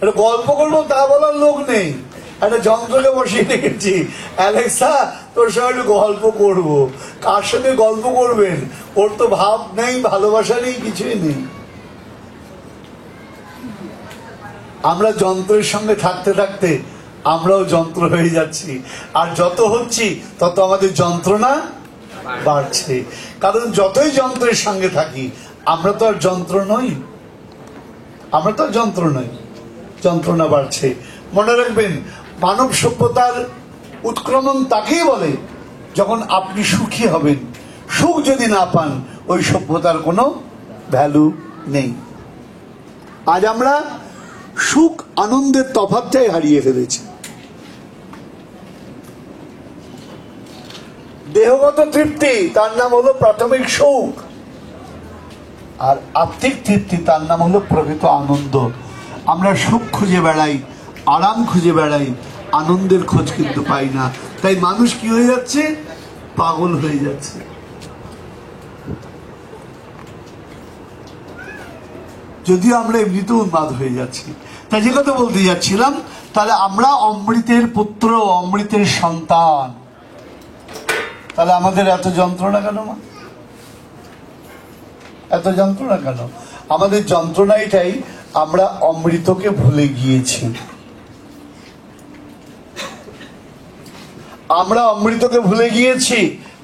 একটা গল্প করবো তা বলার লোক নেই, একটা যন্ত্রকে বসিয়ে রেখেছি, অ্যালেক্সা তোর সঙ্গে একটু গল্প করবো। কার সঙ্গে গল্প করবেন? ওর তো ভাব নেই, ভালোবাসা নেই, কিছুই নেই। আমরা যন্ত্রের সঙ্গে থাকতে থাকতে আমরাও যন্ত্র হয়ে যাচ্ছি, আর যত হচ্ছি তত আমাদের যন্ত্রণা বাড়ছে। কারণ যতই যন্ত্রের সঙ্গে থাকি, আমরা তো আর যন্ত্র নই, আমরা তো যন্ত্র নই, যন্ত্রণা বাড়ছে। মনে রাখবেন, মানব সভ্যতার উৎক্রমণ তাকেই বলে যখন আপনি সুখী হবেন। সুখ যদি না পান, ওই সভ্যতার কোনো ভ্যালু নেই। আজ আমরা সুখ আনন্দের তফাৎটাই হারিয়ে ফেলেছে। দেহগত তৃপ্তি তার নাম হলো প্রাথমিক সুখ, আর আত্মিক তৃপ্তি তার নাম হলো প্রকৃত আনন্দ। আমরা সুখ খুঁজে বেড়াই, আরাম খুঁজে বেড়াই, আনন্দের খোঁজ কিন্তু পাই না। তাই মানুষ কি হয়ে যাচ্ছে? পাগল হয়ে যাচ্ছে। যদিও আমরা এমনিতে উন্মাদ হয়ে যাচ্ছি। তাই যে কথা বলতে যাচ্ছিলাম, তাহলে আমরা অমৃতের পুত্র, অমৃতের সন্তান, তাহলে আমাদের এত যন্ত্রণা কেন মা? এত যন্ত্রণা কেন? আমাদের যন্ত্রণা এটাই, আমরা অমৃতকে ভুলে গিয়েছি। আমরা অমৃতকে ভুলে গিয়েছি,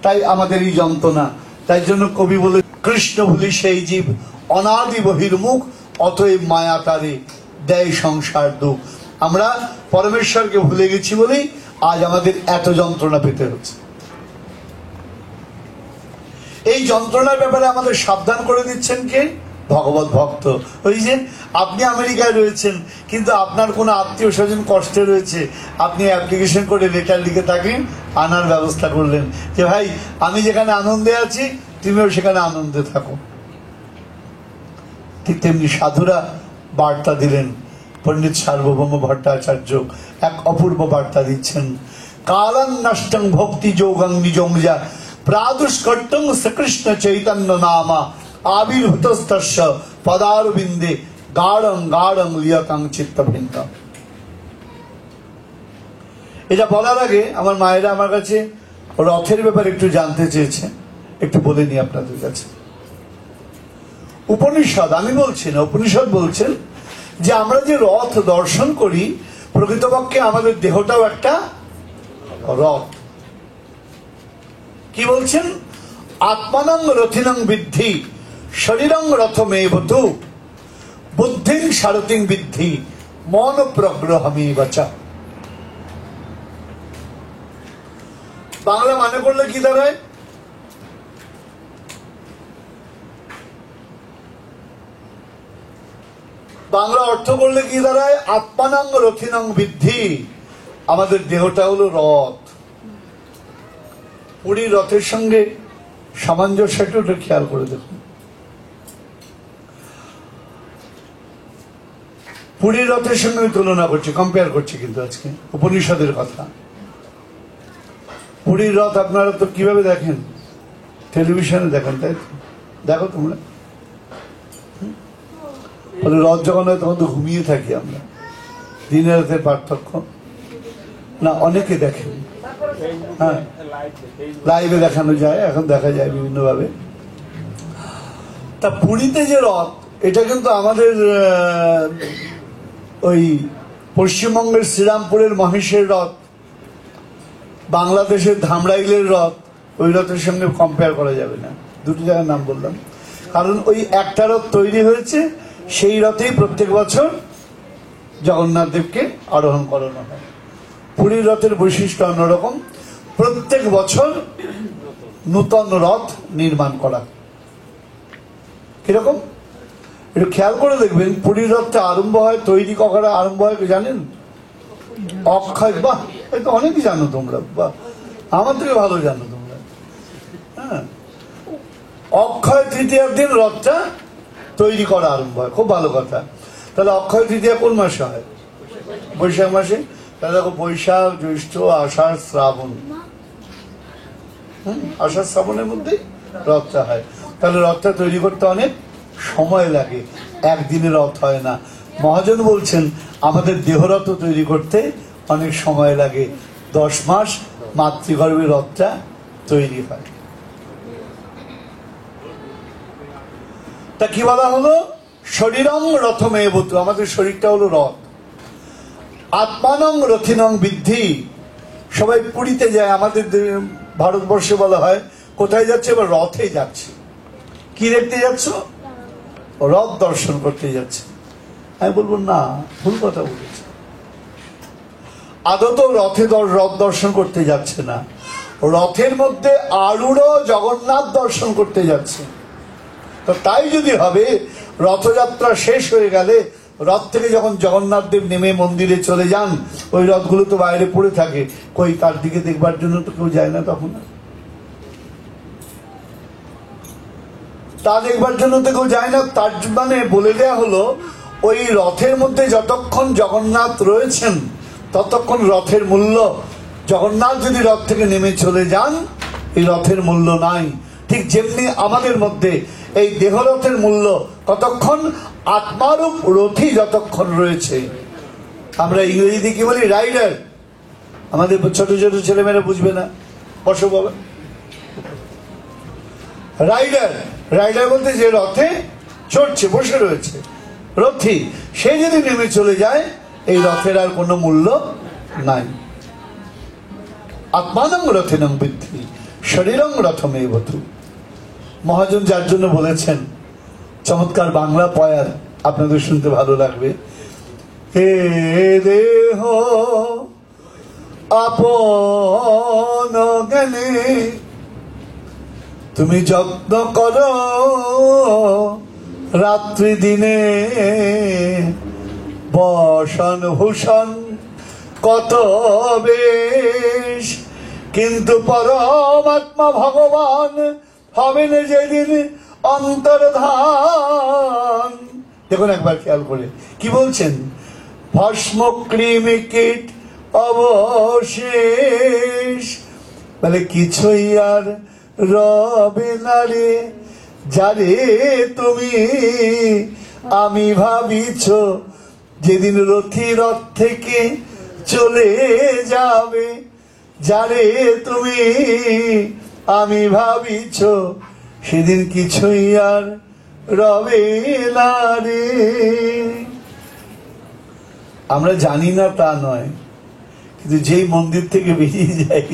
তাই আমাদের এই যন্ত্রণা। তাই জন্য কবি বলে, কৃষ্ণ ভুলি সেই জীব অনাদি বহির্মুখ, অতএব মায়া তারে দেয় সংসার দুঃখ। আমরা পরমেশ্বরকে ভুলে গেছি বলেই আজ আমাদের এত যন্ত্রণা পেতে হচ্ছে। এই যন্ত্রণার ব্যাপারে আমাদের সাবধান করে দিচ্ছেন কে? ভগবত ভক্ত। ওই যে আপনি আমেরিকায় রয়েছেন, কিন্তু আপনার কোনো আত্মীয় স্বজন কষ্টে রয়েছে, আপনি অ্যাপ্লিকেশন করে লেটার লিখে থাকেন, আনার ব্যবস্থা করলেন যে ভাই আমি যেখানে আনন্দে আছি তুমিও সেখানে আনন্দে থাকো। ঠিক তেমনি সাধুরা বার্তা দিলেন। পণ্ডিত সার্বভৌম ভট্টাচার্য এক অপূর্ব বার্তা দিচ্ছেন। কালাং নষ্টং ভক্তি যোগং নিজংজা প্রাদুষ্কট্টং শ্রীকৃষ্ণ চৈতন্য নামা আবির্ভূতস্তস্য পদারবিন্দে গাঢ়ং গাঢ়ং লিয়তাং চিত্তভিন্নম। এটা বলার আগে আমার মায়েরা আমার কাছে রথের ব্যাপারে একটু জানতে চেয়েছে, একটু বলে নি আপনাদের কাছে। উপনিষদ, আমি বলছি না, উপনিষদ বলছেন যে আমরা যে রথ দর্শন করি, প্রকৃতপক্ষে আমাদের দেহটাও একটা রথ। কি বলছেন? আত্মানং রথিনং বিদ্ধি শরীরং রথমেবতু বুদ্ধিং সারথিং বিদ্ধি মন প্রগ্রহমেবচা। বাংলা মানে করলে কি দাঁড়ায়? বাংলা অর্থ করলে কি দাঁড়ায়? আত্মানং রথিনং বিদ্ধি, আমাদের দেহটা হলো রথ। পুরীর রথের সঙ্গে সামঞ্জস্যটা একটু খেয়াল করে দেখুন। পুরীর রথের সঙ্গে আমি তুলনা করছি, কম্পেয়ার করছি কিন্তু আজকে উপনিষদের কথা। পুরীর রথ আপনারা তো কিভাবে দেখেন? টেলিভিশনে দেখেন, তাই তো? দেখো তোমরা? রথ যখন হয় তখন তো ঘুমিয়ে থাকি আমরা। দিনের রাতের পার্থক্য না, অনেকে দেখেন। হ্যাঁ, লাইভে দেখানো যায়, এখন দেখা যায় বিভিন্ন ভাবে। তা পুরীতে যে রথ, এটা কিন্তু আমাদের ওই পশ্চিমবঙ্গের শ্রীরামপুরের মহেশের রথ, বাংলাদেশের ধামরাইলের রথ, ওই রথের সঙ্গে কম্পেয়ার করা যাবে না। দুটো জায়গার নাম বললাম, কারণ ওই একটা রথ তৈরি হয়েছে, সেই রথেই প্রত্যেক বছর জগন্নাথ দেবকে আরোহণ করানো হয়। পুরীর রথের বৈশিষ্ট্য অন্যরকম, প্রত্যেক বছর নূতন রথ নির্মাণ করা। কিরকম একটু খেয়াল করে দেখবেন। পুরীর রথটা আরম্ভ হয়, তৈরি করা আরম্ভ হয় জানেন? অক্ষয়, বাহ, এটা অনেকই জানো তোমরা, বাহ, আমার থেকে ভালো জানো তোমরা। হ্যাঁ, অক্ষয় তৃতীয়ার দিন রথটা তৈরি করা আরম্ভ হয়, খুব ভালো কথা। তাহলে অক্ষয় তৃতীয়া কোন মাসে হয়? বৈশাখ মাসে। তাহলে দেখো, বৈশাখ, জ্যৈষ্ঠ, আষাঢ়, শ্রাবণ, আষাঢ় শ্রাবণের মধ্যেই রথটা হয়। তাহলে রথটা তৈরি করতে অনেক সময় লাগে, একদিনে রথ হয় না। মহাজন বলছেন আমাদের দেহরথ তৈরি করতে অনেক সময় লাগে, 10 মাস মাতৃগর্ভে রথটা তৈরি হয়। তা কি বলা হলো? শরীরং রথমেবতু, আমাদের শরীরটা হলো রথ। আত্মানং রথিনং বিদ্ধি। সবাই পুরীতে যায়, আমাদের ভারতবর্ষে বলা হয় কোথায় যাচ্ছে? এবার রথে যাচ্ছে। কি দেখতে যাচ্ছ? রথ দর্শন করতে যাচ্ছে। আমি বলবো না, ভুল কথা বলেছে। আদত রথ দর্শন করতে যাচ্ছে না, রথের মধ্যে আরূঢ় জগন্নাথ দর্শন করতে যাচ্ছে। তো তাই যদি হবে, রথযাত্রা শেষ হয়ে গেলে রথ থেকে যখন জগন্নাথ দেব নেমে মন্দিরে চলে যান, ওই রথগুলো তো বাইরে পড়ে থাকে, কই তার দিকে দেখবার জন্য তো কেউ যায় না তখন। তা দেখবার জন্য তো কেউ যায় না। তার মানে বলে দেয়া হলো ওই রথের মধ্যে যতক্ষণ জগন্নাথ রয়েছেন ততক্ষণ রথের মূল্য। জগন্নাথ যদি রথ থেকে নেমে চলে যান, এই রথের মূল্য নাই। ঠিক যেমনি আমাদের মধ্যে এই দেহরথের মূল্য কতক্ষণ, আত্মারূপ রথী যতক্ষণ রয়েছে। আমরা ইংরেজিতে কি বলি? রাইডার। আমাদের ছোট ছোট ছেলেমেয়েরা বুঝবে না, বসো বাবা। রাইডার, রাইডার বলতে যে রথে চড়ছে, বসে রয়েছে, রথী। সে যদি নেমে চলে যায়, এই রথের আর কোনো মূল্য নাই। আত্মানং রথিনং বৃদ্ধি শরীরং রথমেবতু। মহাজন যার জন্য বলেছেন, চমৎকার বাংলা পয়ার, আপনাদের শুনতে ভালো লাগবে। হে দেহ আপন জ্ঞানে তুমি যত্ন করো রাত্রি দিনে, বসন ভূষণ কত বেশ, কিন্তু পরমাত্মা ভগবান হবেন যেদিন অন্তর্ধান। দেখুন একবার খেয়াল করে কি বলছেন, ভস্ম কৃমি কীট অবশেষ, বলে কিছুই আর রবে না রে, যারে তুমি আমি ভাবিছ যেদিন রথী রথ থেকে চলে যাবে, যারে তুমি আমি ভাবিছ সেদিন কিছুই আর রবে না রে। আমরা জানি না তা নয়, কিন্তু যেই মন্দির থেকে বেরিয়ে যাই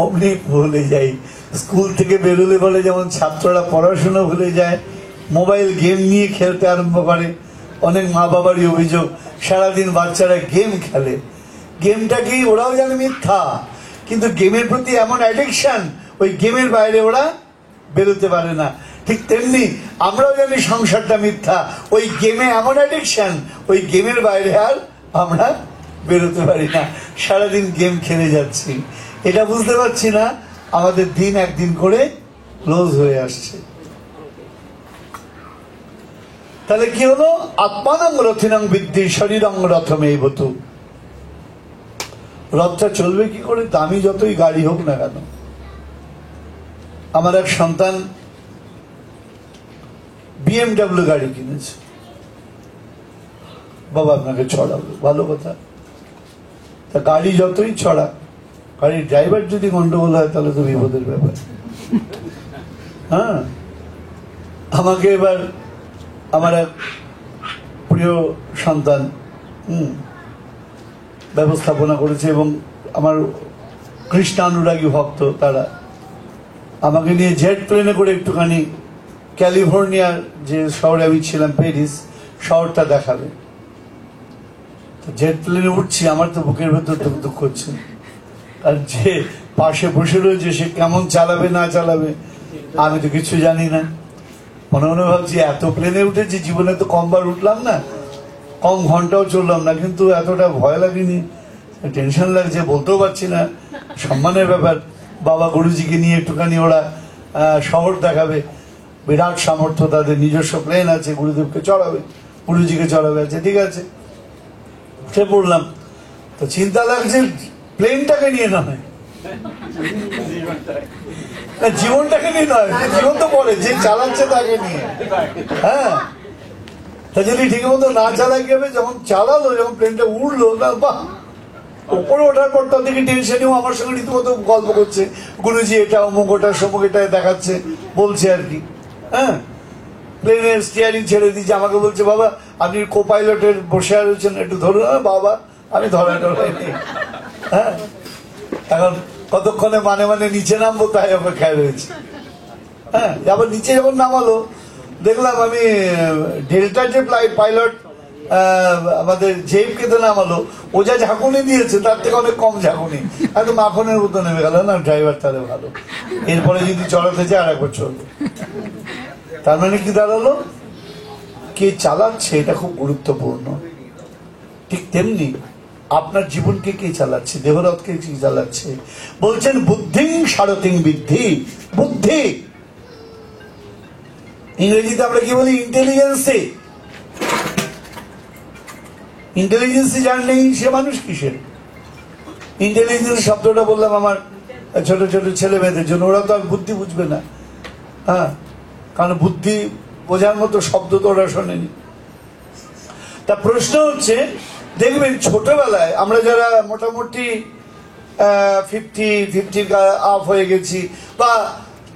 অমনি ভুলে যাই। স্কুল থেকে বেরোলে বলে যেমন ছাত্ররা পড়াশোনা ভুলে যায়, মোবাইল গেম নিয়ে খেলতে আরম্ভ করে। অনেক মা বাবারই অভিযোগ, সারাদিন বাচ্চারা গেম খেলে। গেমটা কি ওরাও জানে মিথ্যা, কিন্তু গেমের প্রতি এমন অ্যাডিকশন, ওই গেমের বাইরে ওরা বেরোতে পারে না। ঠিক তেমনি আমরাও জানি সংসারটা মিথ্যা, ওই গেমে এমন অ্যাডিকশন, ওই গেমের বাইরে আর আমরা বেরোতে পারি না, সারাদিন গেম খেলে যাচ্ছি। এটা বুঝতে পারছি না, আমাদের দিন একদিন করে ক্লোজ হয়ে আসছে। তাহলে কি হলো? আত্মানং রথিনং বৃদ্ধি শরীরং রথমেবতু। রথটা চলবে কি করে? দামি যতই গাড়ি হোক না কেন। আমার এক সন্তান BMW গাড়ি কিনেছে, বাবা আপনাকে চড়াবো, ভালো কথা। তা গাড়ি যতই চড়া, গাড়ির ড্রাইভার যদি গন্ডগোল হয় তাহলে তো বিপদের ব্যাপার। হ্যাঁ, আমাকে এবার আমার এক প্রিয় সন্তান ব্যবস্থাপনা করেছে, এবং আমার কৃষ্ণানুরাগী ভক্ত তারা আমাকে নিয়ে জেট প্লেনে করে একটুখানি ক্যালিফোর্নিয়ার যে শহরে আমি ছিলাম, প্যারিস শহরটা দেখাবে। জেট প্লেনে উঠছি, আমার তো বুকের ভেতর ধুক ধুক করছে। আর যে পাশে বসে রয়েছে সে কেমন চালাবে না চালাবে আমি তো কিছু জানি না। মনে মনে ভাবছি এত প্লেনে উঠেছি, জীবনে তো কমবার উঠলাম না, কম ঘন্টাও চললাম না, কিন্তু এতটা ভয় লাগেনি, টেনশন লাগছে, বলতেও পারছি না। সম্মানের ব্যাপার, বাবা গুরুজিকে নিয়ে একটুখানি ওরা শহর দেখাবে, বিরাট সামর্থ্য, তাদের নিজস্ব প্লেন আছে, গুরুদেবকে চড়াবে, গুরুজিকে চড়াবে। আছে, ঠিক আছে, উঠে পড়লাম। তো চিন্তা লাগছে প্লেনটাকে নিয়ে নয়, জীবনটাকে নিয়ে নয়, জীবন তো পরে, যে চালাচ্ছে তাকে নিয়ে। হ্যাঁ, তা যদি ঠিক মতো না চালাই গেবে, যখন চালালো, যখন প্লেনটা উঠলো, বাহ, উপরে ওঠার পর তার দিকে টেনশনেও আমার সঙ্গে রীতিমতো গল্প করছে, গুরুজি এটা অমুক, ওটা সমুক, এটা দেখাচ্ছে, বলছে আর কি। হ্যাঁ, প্লেনের স্টিয়ারিং ছেড়ে দিয়েছে, আমাকে বলছে বাবা আপনি কো পাইলটের বসে রয়েছেন, একটু ধরুন। বাবা আমি ধরা টরাই নেই। হ্যাঁ, এখন কতক্ষণে মানে মানে নিচে নামবো তাই অপেক্ষায় রয়েছে। হ্যাঁ, আবার নিচে যখন নামালো দেখলাম আমি ডেল্টার যে পাইলট আমাদের জেবকে তো নামালো, ও যা ঝাঁকুনি দিয়েছে তার থেকে অনেক কম ঝাঁকুনি, একদম মাখনের মতো নেমে গেল। না, ড্রাইভার তাহলে ভালো, এরপরে যদি চড়াতে চায় আর একবার চলবে। তার মানে কি দাঁড়ালো? কে চালাচ্ছে এটা খুব গুরুত্বপূর্ণ। ঠিক তেমনি আপনার জীবনকে কে চালাচ্ছে, দেহরথকে কি চালাচ্ছে? বলছেন বুদ্ধিং সারথিং বিদ্ধি। বুদ্ধি ইংরেজিতে আমরা কি বলি? ইন্টেলিজেন্সি। ইন্টেলিজেন্সি যার নেই সে মানুষ কিসের? ইন্টেলিজেন্স শব্দটা বললাম আমার ছোট ছোট ছেলে মেয়েদের জন্য, ওরা তো আর বুদ্ধি বুঝবে না। হ্যাঁ, কারণ বুদ্ধি বোঝার মতো শব্দ তো ওরা শোনেনি। তা প্রশ্ন হচ্ছে, দেখবেন ছোটবেলায় আমরা যারা মোটামুটি 50 আপ হয়ে গেছি বা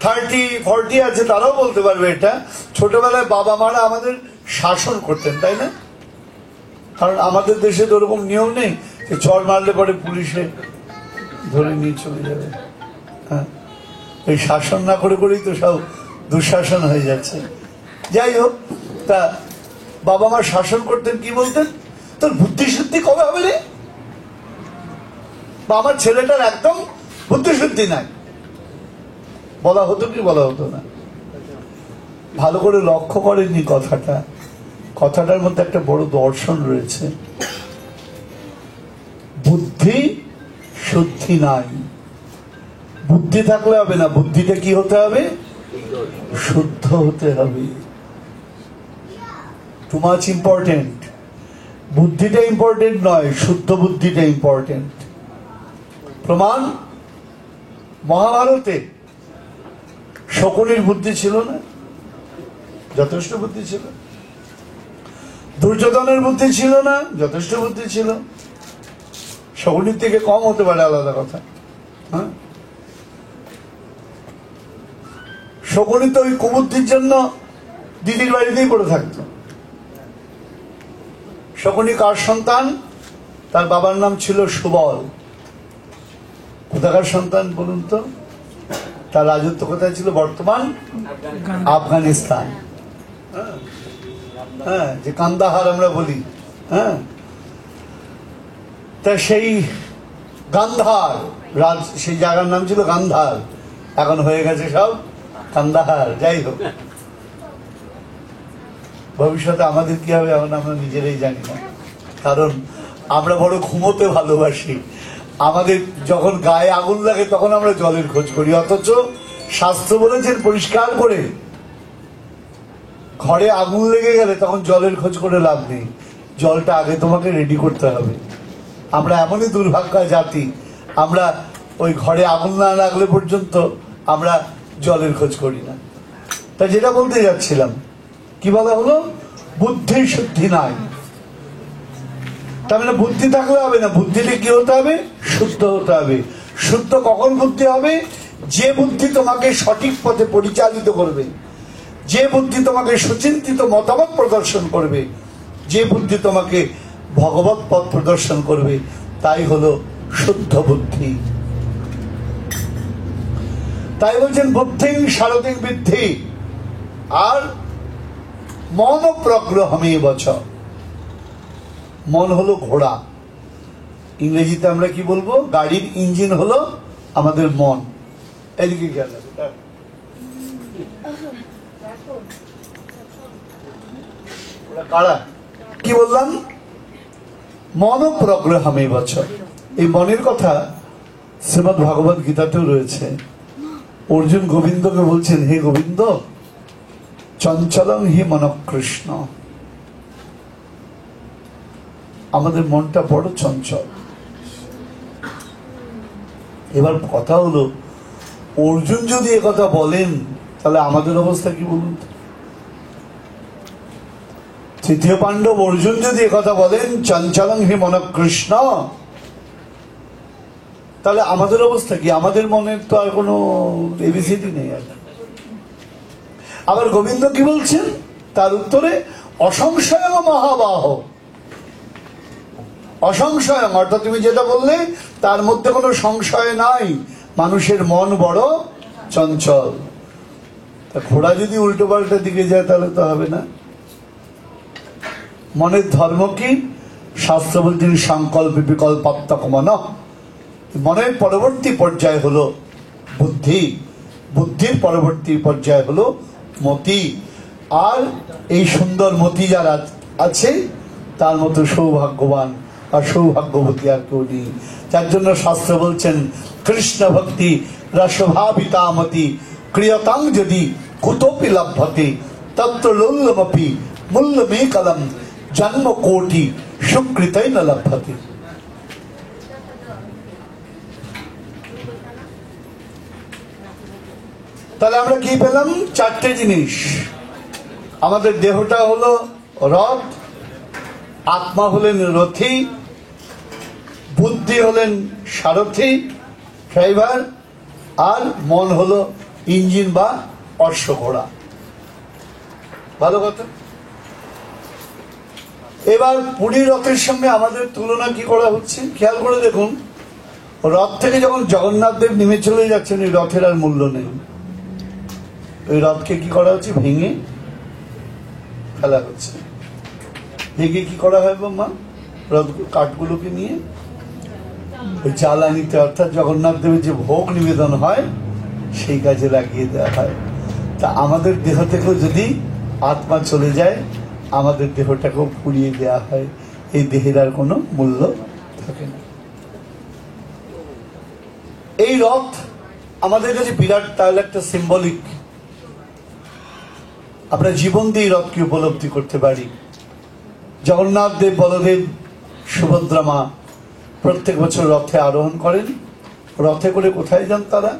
30-40 আছে, তারাও বলতে পারবে এটা। ছোটবেলায় বাবা মারা আমাদের শাসন করতেন, তাই না? কারণ আমাদের দেশে তো ওরকম নিয়ম নেই যে চড় মারলে পরে পুলিশে ধরে নিয়ে চলে যাবে। হ্যাঁ, এই শাসন না করে করেই তো সব দুঃশাসন হয়ে যাচ্ছে। যাই হোক, তা বাবা মা শাসন করতেন, কি বলতেন? তোর বুদ্ধি শুদ্ধি কবে হবে রে? বা আমার ছেলেটার একদম বুদ্ধি শুদ্ধি নাই, বলা হতো কি বলা হতো না? ভালো করে লক্ষ্য করেননি কথাটা? কথাটার মধ্যে একটা বড় দর্শন রয়েছে। বুদ্ধি শুদ্ধি নাই। বুদ্ধি থাকলে হবে না, বুদ্ধিটা কি হতে হবে? শুদ্ধ হতে হবে। Too much important. বুদ্ধিটা ইম্পর্টেন্ট নয়, শুদ্ধ বুদ্ধিটা ইম্পর্টেন্ট। প্রমাণ মহাভারতে শকুনির বুদ্ধি ছিল না? যথেষ্ট বুদ্ধি ছিল। দুর্যোধনের বুদ্ধি ছিল না? যথেষ্ট বুদ্ধি ছিল। শকুনির থেকে কম হতে পারে, আলাদা কথা। হ্যাঁ, শকুনি তো ওই কুবুদ্ধির জন্য দিদির বাড়িতেই পড়ে থাকতো। শকুনি কার সন্তান? তার বাবার নাম ছিল সুবল। কোথাকার সন্তান বলুন তো? তার রাজত্ব কোথায় ছিল? বর্তমান আফগানিস্তান। হ্যাঁ, যে কান্দাহার আমরা বলি। হ্যাঁ, তা সেই গান্ধার সেই জায়গার নাম ছিল গান্ধার, এখন হয়ে গেছে সব কান্দাহার। যাই হোক, ভবিষ্যতে আমাদের কি হবে এখন আমরা নিজেরাই জানি না, কারণ আমরা বড় ঘুমোতে ভালোবাসি। আমাদের যখন গায়ে আগুন লাগে তখন আমরা জলের খোঁজ করি, অথচ শাস্ত্র বলেছেন পরিষ্কার করে, ঘরে আগুন লেগে গেলে তখন জলের খোঁজ করে লাভ নেই, জলটা আগে তোমাকে রেডি করতে হবে। আমরা এমনই দুর্ভাগ্য জাতি, আমরা ওই ঘরে আগুন না লাগলে পর্যন্ত আমরা জলের খোঁজ করি না। তা যেটা বলতে যাচ্ছিলাম, কি বলা হলো? বুদ্ধি শুদ্ধি নাই। তার মানে বুদ্ধি থাকলে হবে না, বুদ্ধিতে কি হতে হবে? শুদ্ধ হতে হবে। শুদ্ধ কখন বুদ্ধি হবে? যে বুদ্ধি তোমাকে সঠিক পথে পরিচালিত করবে, যে বুদ্ধি তোমাকে সুচিন্তিত মতামত প্রদর্শন করবে, যে বুদ্ধি তোমাকে ভগবত পথ প্রদর্শন করবে, তাই হলো শুদ্ধ বুদ্ধি। তাই বলছেন বুদ্ধিং সারথিং বিদ্ধি। আর মন প্রগ্রহমে বচ। মন হলো ঘোড়া। ইংরেজিতে আমরা কি বলবো? গাড়ির ইঞ্জিন হলো আমাদের মন। এদিকে খেয়াল রাখবে। কারা কি বললাম? মন প্রগ্রহমে বচ। এই মনের কথা শ্রীমদ্ ভাগবত গীতাতেও রয়েছে। অর্জুন গোবিন্দকে বলছেন, হে গোবিন্দ, চঞ্চলং হি মনকৃষ্ণ। আমাদের মনটা বড় চঞ্চল। এবার কথা হলো, অর্জুন যদি একথা বলেন তাহলে আমাদের অবস্থা কি বলুন? তৃতীয় পাণ্ডব অর্জুন যদি একথা বলেন, চঞ্চলং হি মনকৃষ্ণ, তাহলে আমাদের অবস্থা কি? আমাদের মনের তো আর কোনো এবিসিডি নেই। আবার গোবিন্দ কি বলছেন তার উত্তরে? অসংশয় মহাবাহ। অসংশয় অর্থাৎ তুমি যেটা বললে তার মধ্যে কোনো সংশয় নাই, মানুষের মন বড় চঞ্চল। তা ঘোড়া যদি উল্টো পাল্টা দিকে যায় তাহলে তো হবে না। মনের ধর্ম কি? শাস্ত্র বলছেন সংকল্প বিকল্পাত্মক মন। মনের পরবর্তী পর্যায় হলো বুদ্ধি, বুদ্ধির পরবর্তী পর্যায় হলো মতি। আর এই সুন্দর মতি যারা আছে তার মতো সৌভাগ্যবান আর সৌভাগ্যবতী আর কেউ নেই। যার জন্য শাস্ত্র বলছেন কৃষ্ণ ভক্তি রসভাবিতামতি ক্রিয়তাং যদি কুতোপি লভ্যতে তত্র লোল্লমপি মূল্যমেকলম জন্ম কোটি সুকৃতই ন লভ্যতে। তাহলে আমরা কি পেলাম? চারটে জিনিস। আমাদের দেহটা হলো রথ, আত্মা হলেন রথী, বুদ্ধি হলেন সারথী ড্রাইভার, আর মন হলো ইঞ্জিন বা অশ্ব ঘোড়া। ভালো কথা। এবার পুরী রথের সঙ্গে আমাদের তুলনা কি করা হচ্ছে খেয়াল করে দেখুন। রথ থেকে যখন জগন্নাথ দেব নেমে চলে যাচ্ছেন, এই রথের আর মূল্য নেই। ওই রথকে কি করা হচ্ছে? ভেঙে ফেলা হচ্ছে। ভেঙে কি করা হয় মা? রথ কাঠগুলোকে নিয়ে ওই জ্বালানিতে, অর্থাৎ জগন্নাথ দেবের যে ভোগ নিবেদন হয় সেই কাজে লাগিয়ে দেওয়া হয়। তা আমাদের দেহ থেকেও যদি আত্মা চলে যায়, আমাদের দেহটাকেও পুড়িয়ে দেওয়া হয়। এই দেহের আর কোনো মূল্য থাকে না। এই রথ আমাদের কাছে বিরাট, তাহলে একটা সিম্বলিক। আমরা জীবন দিয়ে এই রথকে উপলব্ধি করতে পারি। জগন্নাথ দেব, বলদেব, সুভদ্রা মা প্রত্যেক বছর রথে আরোহণ করেন। রথে করে কোথায় যান তারা?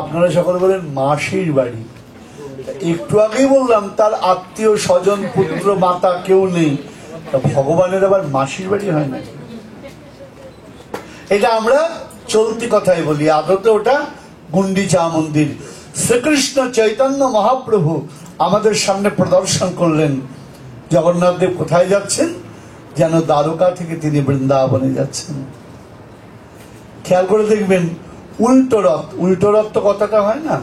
আপনারা সকলে বলেন মাসির বাড়ি। একটু আগেই বললাম তার আত্মীয় স্বজন, পুত্র, মাতা কেউ নেই। ভগবানের আবার মাসির বাড়ি হয় না? এটা আমরা চলতি কথাই বলি, আদতে ওটা গুন্ডিচা মন্দির। শ্রীকৃষ্ণ চৈতন্য মহাপ্রভু আমাদের সামনে প্রদর্শন করলেন জগন্নাথ দেব কোথায় যাচ্ছেন, যেন দ্বারকা থেকে তিনি বৃন্দাবনে যাচ্ছেন। খেয়াল করে দেখবেন উল্টো রথ। উল্টো রথ তো কথাটা হয় না,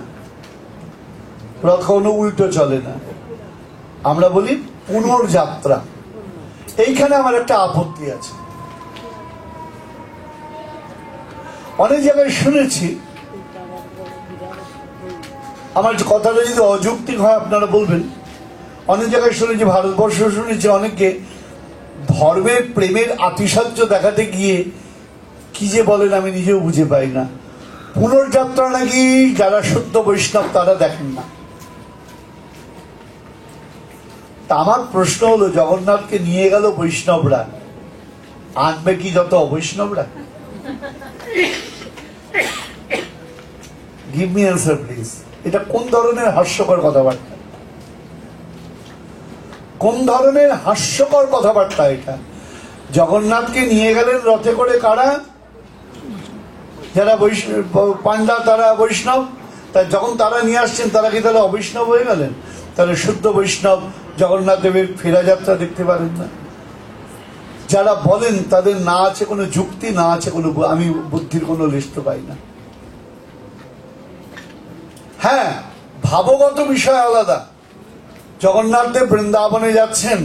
রথ কোনো উল্টো চলে না। আমরা বলি পুনর্যাত্রা। এইখানে আমার একটা আপত্তি আছে। অনেক জায়গায় শুনেছি, আমার কথাটা যদি অযৌক্তিক হয় আপনারা বলবেন। অনেক জায়গায় শুনেছি, ভারতবর্ষ শুনেছি, অনেকে ধর্মের প্রেমের আতিশয্য দেখাতে গিয়ে কি যে বলেন আমি নিজেও বুঝে পাই না। পুনর্যাত্রা নাকি যারা শুদ্ধ বৈষ্ণব তারা দেখেন না। তা আমার প্রশ্ন হলো, জগন্নাথকে নিয়ে গেল বৈষ্ণবরা, আনবে কি যত অবৈষ্ণবরা? Give me answer please. এটা কোন ধরনের হাস্যকর কথাবার্তা? কোন ধরনের হাস্যকর কথাবার্তা এটা? জগন্নাথকে নিয়ে গেলেন রথে করে কারা? যারা পান্ডা, তারা বৈষ্ণব। তাই যখন তারা নিয়ে আসছেন তারা কি তাহলে অবৈষ্ণব হয়ে গেলেন? তাহলে শুদ্ধ বৈষ্ণব জগন্নাথ দেবের ফেরা যাত্রা দেখতে পারেন না। যারা বলেন তাদের না আছে কোনো যুক্তি, না আছে কোনো, আমি বুদ্ধির কোনো লিস্ট পাই না। হ্যাঁ, ভাবগত বিষয় আলাদা। জগন্নাথ দেব বৃন্দাবনে যাচ্ছেন,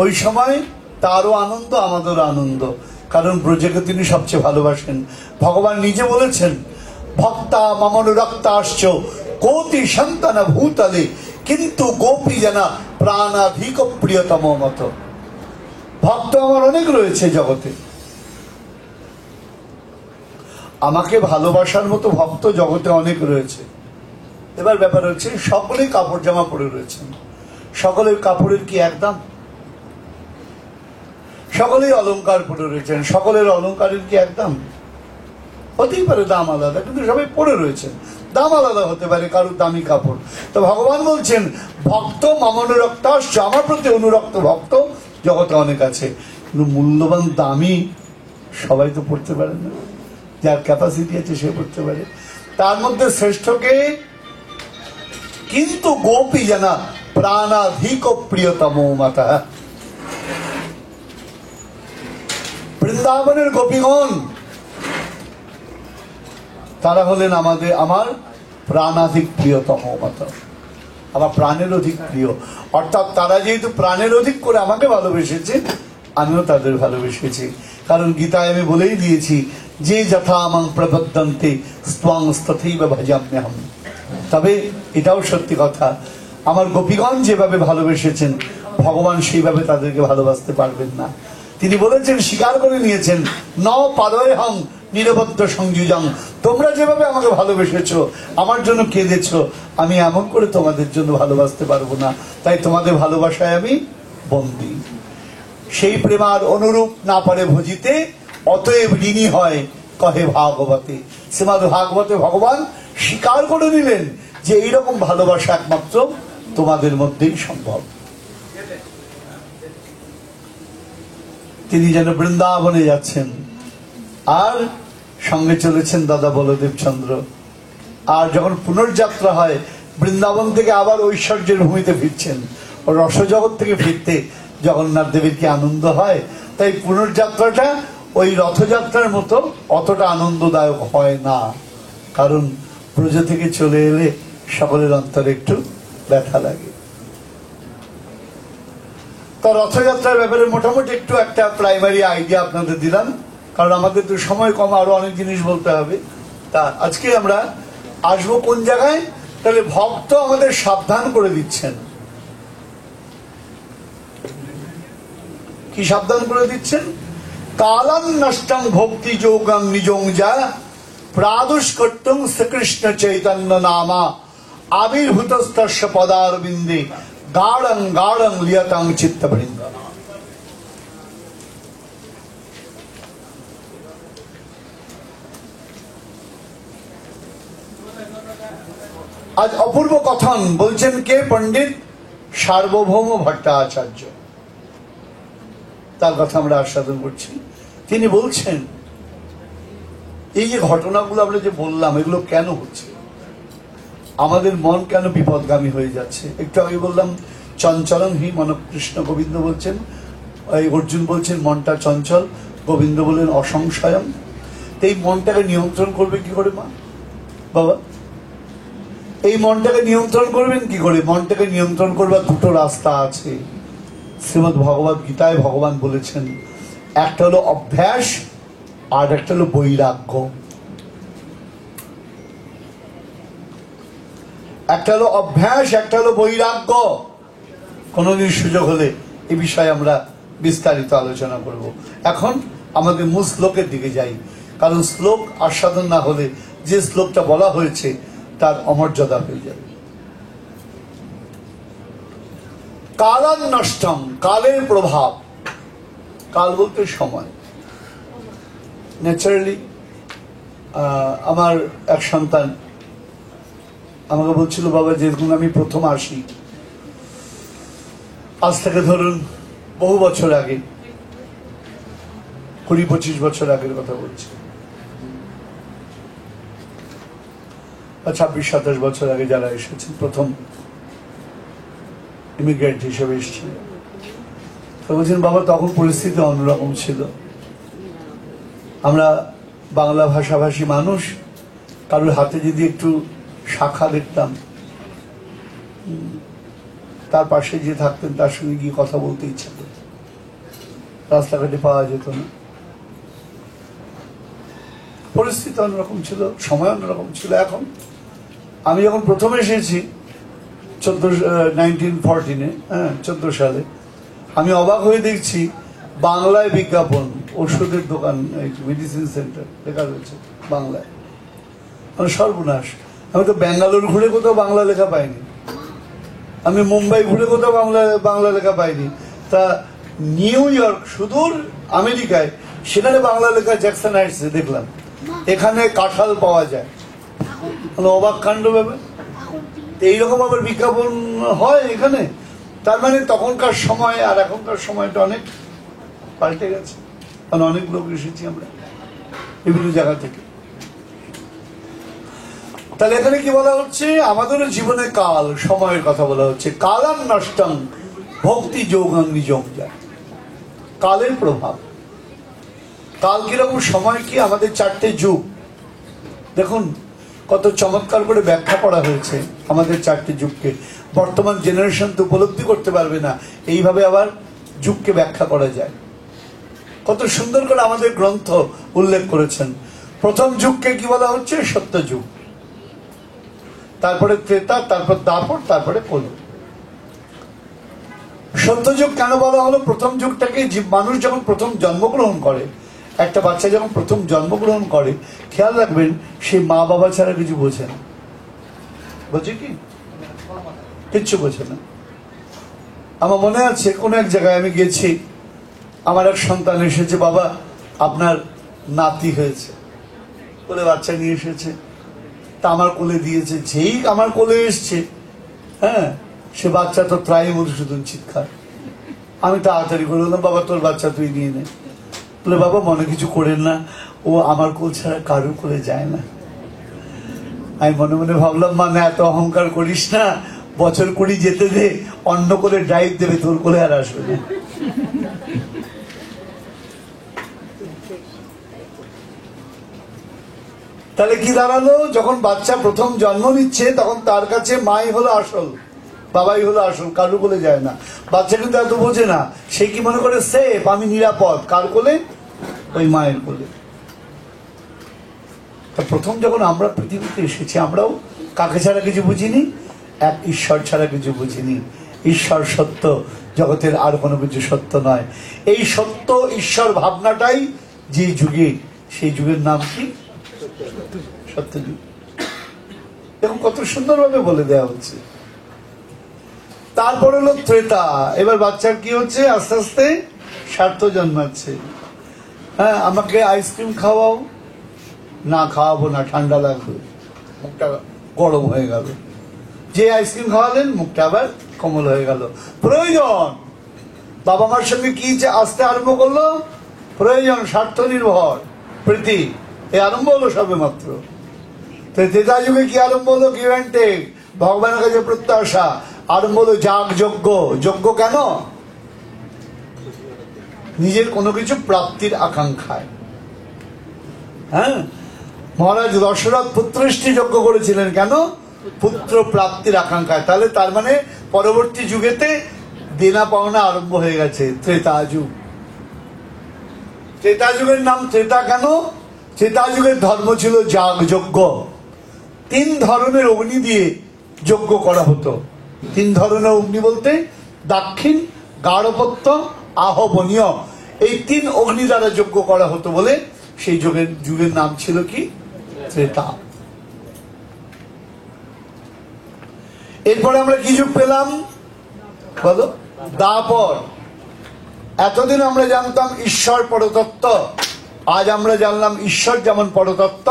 ওই সময় তারও আনন্দ, আমাদেরও আনন্দ, কারণ ব্রজকে তিনি সবচেয়ে ভালোবাসেন। ভগবান নিজে বলেছেন, ভক্তা মমনুরক্তাশ্চ কোটি সন্তান ভূতলে কিন্তু গোপী জানা প্রাণাধিক প্রিয়তম মত। ভক্ত আমার অনেক রয়েছে জগতে, আমাকে ভালোবাসার মতো ভক্ত জগতে অনেক রয়েছে। এবার ব্যাপার হচ্ছে, সকলেই কাপড় জামা পরে রয়েছেন, সকলের কাপড়ের কি একদম? সকলেই অলংকার পরে রয়েছেন, সকলের অলংকারের কি একদম? হতেই পারে দাম আলাদা, কিন্তু সবাই পরে রয়েছেন। দাম আলাদা হতে পারে, কারোর দামি কাপড়। তো ভগবান বলছেন, ভক্ত মমনুরক্তাশ্চ, আমার প্রতি অনুরক্ত ভক্ত জগতে অনেক আছে, কিন্তু মূল্যবান দামি সবাই তো পড়তে পারে না। যার ক্যাপাসিটি আছে সে পড়তে পারে। তার মধ্যে শ্রেষ্ঠকে কিন্তু গোপী জানা প্রাণাধিক প্রিয়তম মাতা। বৃন্দাবনের গোপীগণ তারা হলেন আমার প্রাণাধিক প্রিয়তম মাতা, আমার প্রাণের অধিক প্রিয়। অর্থাৎ তারা যেহেতু প্রাণের অধিক করে আমাকে ভালোবেসেছে, আমিও তাদের ভালোবেসেছি। কারণ গীতায় আমি বলেই দিয়েছি, যে যথা মাং প্রবদ্ধন্তে স্ত্বাং তথৈব ভজাম্যহম। তবে এটাও সত্যি কথা, আমার গোপীগণ যেভাবে ভালোবেসেছেন ভগবান সেইভাবে তাদেরকে ভালোবাসতে পারবেন না। তিনি বলেছেন, স্বীকার করে নিয়েছেন, ন পাদয়হং নিরবদ্ধ সংযুজং, তোমরা যেভাবে আমাকে ভালোবেসেছো, আমার জন্য কেঁদেছো, আমি এমন করে তোমাদের জন্য ভালোবাসতে পারবো না, তাই তোমাদের ভালোবাসায় আমি বন্দী। সেই প্রেমার অনুরূপ না পারে ভজিতে, অতএব ঋণী হয় কহে ভাগবতে। শ্রীমদ্ ভাগবতে ভগবান স্বীকার করে নিলেন যে এইরকম ভালোবাসা একমাত্র তোমাদের মধ্যেই সম্ভব। তিনি যেন বৃন্দাবনে যাচ্ছেন, আর সঙ্গে চলেছেন দাদা বলদেব চন্দ্র। আর যখন পুনর্যাত্রা হয়, বৃন্দাবন থেকে আবার ঐশ্বর্যের ভূমিতে ফিরছেন। ও রসজগৎ থেকে ফিরতে জগন্নাথ দেবের কি আনন্দ হয়। তাই পুনর্যাত্রাটা ওই রথযাত্রার মতো অতটা আনন্দদায়ক হয় না, কারণ ব্রজ থেকে চলে এলে সকলের অন্তরে একটু ব্যথা লাগে। তো রথযাত্রার ব্যাপারে মোটামুটি একটু একটা প্রাইমারি আইডিয়া আপনাদের দিলাম, কারণ আমাদের তো সময় কম, আরো অনেক জিনিস বলতে হবে। তা আজকে আমরা আসবো কোন জায়গায়, তাহলে ভক্ত আমাদের সাবধান করে দিচ্ছেন। কি সাবধান করে দিচ্ছেন? কালান নষ্টং ভক্তি যোগং নিজং যা প্রাদুষ্কর্তুং শ্রীকৃষ্ণ চৈতন্য নামা আবির্ভূতস্তস্য পদারবিন্দে গাঢ়ং গাঢ়ং লিয়তাং চিত্তবৃন্দ। আজ অপূর্ব কথন বলছেন কে? পণ্ডিত সার্বভৌম ভট্টাচার্য। তার কথা আমরা আস্বাদন করছি। তিনি বলছেন, এই যে ঘটনাগুলো আমরা যে বললাম, এগুলো কেন হচ্ছে? আমাদের মন কেন বিপদগামী হয়ে যাচ্ছে? একটু আগে বললাম চঞ্চলং হি মন, কৃষ্ণ গোবিন্দ বলছেন, অর্জুন বলছেন মনটা চঞ্চল, গোবিন্দ বলেন অসংশয়ম। এই মনটাকে নিয়ন্ত্রণ করবে কি করে মা বাবা? এই মনটাকে নিয়ন্ত্রণ করবেন কি করে? মনটাকে নিয়ন্ত্রণ করবার দুটো রাস্তা আছে। শ্রীমদ্ ভগবদ গীতায় ভগবান বলেছেন, একটা হলো অভ্যাস আর একটা হলো বৈরাগ্য। একটা হলো অভ্যাস, একটা হলো বৈরাগ্য। কোনদিন সুযোগ হলে এই বিষয়ে আমরা বিস্তারিত আলোচনা করব। এখন আমাদের মূল শ্লোকের দিকে যাই, কারণ শ্লোক আস্বাদন না হলে যে শ্লোকটা বলা হয়েছে তার অমর্যাদা হয়ে যাবে। কালান নষ্টম, কালের প্রভাব। কাল বলতে সময়। ন্যাচারালি আমার এক সন্তান আমাকে বলছিল, বাবা যেরকম আমি প্রথম আসি, আজ থেকে ধরুন বহু বছর আগে, 20-25 বছর আগের কথা বলছি, 26-27 বছর আগে যারা এসেছেন, প্রথম ইমিগ্রেন্ট হিসেবে এসেছিল, তো বলছেন বাবা তখন পরিস্থিতি অন্যরকম ছিল। আমরা বাংলা ভাষাভাষী মানুষ, কারোর হাতে যদি একটু শাখা দেখতাম, তার পাশে যে থাকতেন তার সঙ্গে গিয়ে কথা বলতে ইচ্ছা করত। রাস্তাঘাটে পাওয়া যেত না। পরিস্থিতি অন্যরকম ছিল, সময় অন্যরকম ছিল। এখন আমি যখন প্রথম এসেছি 14 সালে, আমি অবাক হয়ে দেখছি বাংলায় বিজ্ঞাপন, ওষুধের দোকান, মেডিসিন সেন্টার লেখা রয়েছে বাংলায়। মানে সর্বনাশ। আমি তো ব্যাঙ্গালোর ঘুরে কোথাও বাংলা লেখা পাইনি, আমি মুম্বাই ঘুরে কোথাও বাংলা লেখা পাইনি। তা নিউ ইয়র্ক, সুদূর আমেরিকায়, সেখানে বাংলা লেখা জ্যাকসন হাইটসে দেখলাম, এখানে কাঁঠাল পাওয়া যায়। মানে অবাক কাণ্ড ব্যাপার। এইরকম আবার বিজ্ঞাপন হয় এখানে। তার মানে তখনকার সময় আর এখনকার সময়টা অনেক পাল্টে গেছে, কারণ অনেক লোক এসেছি আমরা বিভিন্ন জায়গা থেকে। তাহলে এখানে কি বলা হচ্ছে? আমাদের জীবনে কাল, সময়ের কথা বলা হচ্ছে। কালান নষ্টং ভক্তি যোগং নিজং যায়। কালের প্রভাব। কাল কিরকম, সময় কি? আমাদের 4টে যুগ। দেখুন কত চমৎকার করে ব্যাখ্যা করা হয়েছে আমাদের 4টে যুগকে। বর্তমান জেনারেশন তো উপলব্ধি করতে পারবে না, এইভাবে আবার যুগকে ব্যাখ্যা করা যায়। কত সুন্দর করে আমাদের গ্রন্থ উল্লেখ করেছেন। প্রথম যুগকে কি বলা হচ্ছে? সত্য যুগ। তারপরে ত্রেতা, তারপর দাপর, তারপরে কলি। সত্যযুগ কেন বলা হলো? প্রথম যুগটাকে মানুষ যখন প্রথম জন্মগ্রহণ করে, একটা বাচ্চা যখন প্রথম জন্মগ্রহণ করে, খেয়াল রাখবেন সে মা বাবা ছাড়া কিছু বোঝে না। বোঝে কি? কিচ্ছু বোঝে না। আমার মনে আছে কোন এক জায়গায় আমি গেছি, আমার এক সন্তান এসেছে, বাবা আপনার নাতি হয়েছে বলে বাচ্চা নিয়ে এসেছে, তা আমার কোলে দিয়েছে। যেই আমার কোলে এসছে, হ্যাঁ, সে বাচ্চা তো ত্রাই মধুসূদন চিৎকার। আমি তাড়াতাড়ি করে বললাম, বাবা তোর বাচ্চা তুই নিয়ে নে। বলে বাবা মনে কিছু করেন না, ও আমার কোল ছাড়া কারুর কোলে যায় না। আমি মনে মনে ভাবলাম, মানে এত অহংকার করিস না, বছর 20 যেতে দে, অন্য কোলে ড্রাইভ দেবে, তোর কোলে আর আসবে না। তাহলে কি দাঁড়ালো? যখন বাচ্চা প্রথম জন্ম নিচ্ছে তখন তার কাছে মাই হলো আসল, বাবাই হলো আসল, কারুর কোলে যায় না। বাচ্চা কিন্তু এত বোঝে না, সে কি মনে করে সেফ, আমি নিরাপদ। কার কোলে? ওই মায়ের কোলে। তা প্রথম যখন আমরা পৃথিবীতে এসেছি, আমরাও কাকে ছাড়া কিছু বুঝিনি? এক ঈশ্বর ছাড়া কিছু বুঝিনি। ঈশ্বর সত্য, জগতের আর কোনো কিছু সত্য নয়। এই সত্য ঈশ্বর ভাবনাটাই যে যুগে, সেই যুগের নাম কি? সত্যযুগ। এবং কত সুন্দরভাবে বলে দেওয়া হচ্ছে। তারপর হলো ত্রেতা। এবার বাচ্চার কি হচ্ছে? আস্তে আস্তে স্বার্থ জন্মাচ্ছে। হ্যাঁ, আমাকে আইসক্রিম খাওয়াও, না খাওয়াবো না, ঠান্ডা লাগবে, মুখটা গরম হয়ে গেল। যে আইসক্রিম খাওয়ালেন, মুখটা আবার কোমল হয়ে গেল। প্রয়োজন। বাবা মার সঙ্গে কি যে আসতে আরম্ভ করলো? প্রয়োজন, স্বার্থ নির্ভর, প্রীতি। এ আরম্ভ হলো সবে মাত্র। ত্রেতা যুগে কি আরম্ভ হলো? গিভ অ্যান্ড টেক, ভগবানের কাছে প্রত্যাশা। আরম্ভ হলো যাগ যজ্ঞ। যজ্ঞ কেন? নিজের কোনো কিছু প্রাপ্তির আকাঙ্ক্ষায়। হ্যাঁ, মহারাজ দশরথ পুত্রেষ্টি যজ্ঞ করেছিলেন কেন? পুত্র প্রাপ্তির আকাঙ্ক্ষায়। তাহলে তার মানে পরবর্তী যুগেতে দেনা পাওনা আরম্ভ হয়ে গেছে। ত্রেতা যুগ। ত্রেতা যুগের নাম ত্রেতা কেন? ত্রেতা যুগের ধর্ম ছিল যাগ যজ্ঞ। 3 ধরনের অগ্নি দিয়ে যজ্ঞ করা হতো। 3 ধরনের অগ্নি বলতে দাক্ষিণ, গাঢ়পত্য, আহবনীয়। এই 3 অগ্নি দ্বারা যজ্ঞ করা হতো বলে সেই যুগের নাম ছিল কি? ত্রেতা। এরপরে আমরা কি যুগ পেলাম বলো? দ্বাপর। এতদিন আমরা জানতাম ঈশ্বর পরতত্ত্ব, আজ আমরা জানলাম ঈশ্বর যেমন পরতত্ত্ব,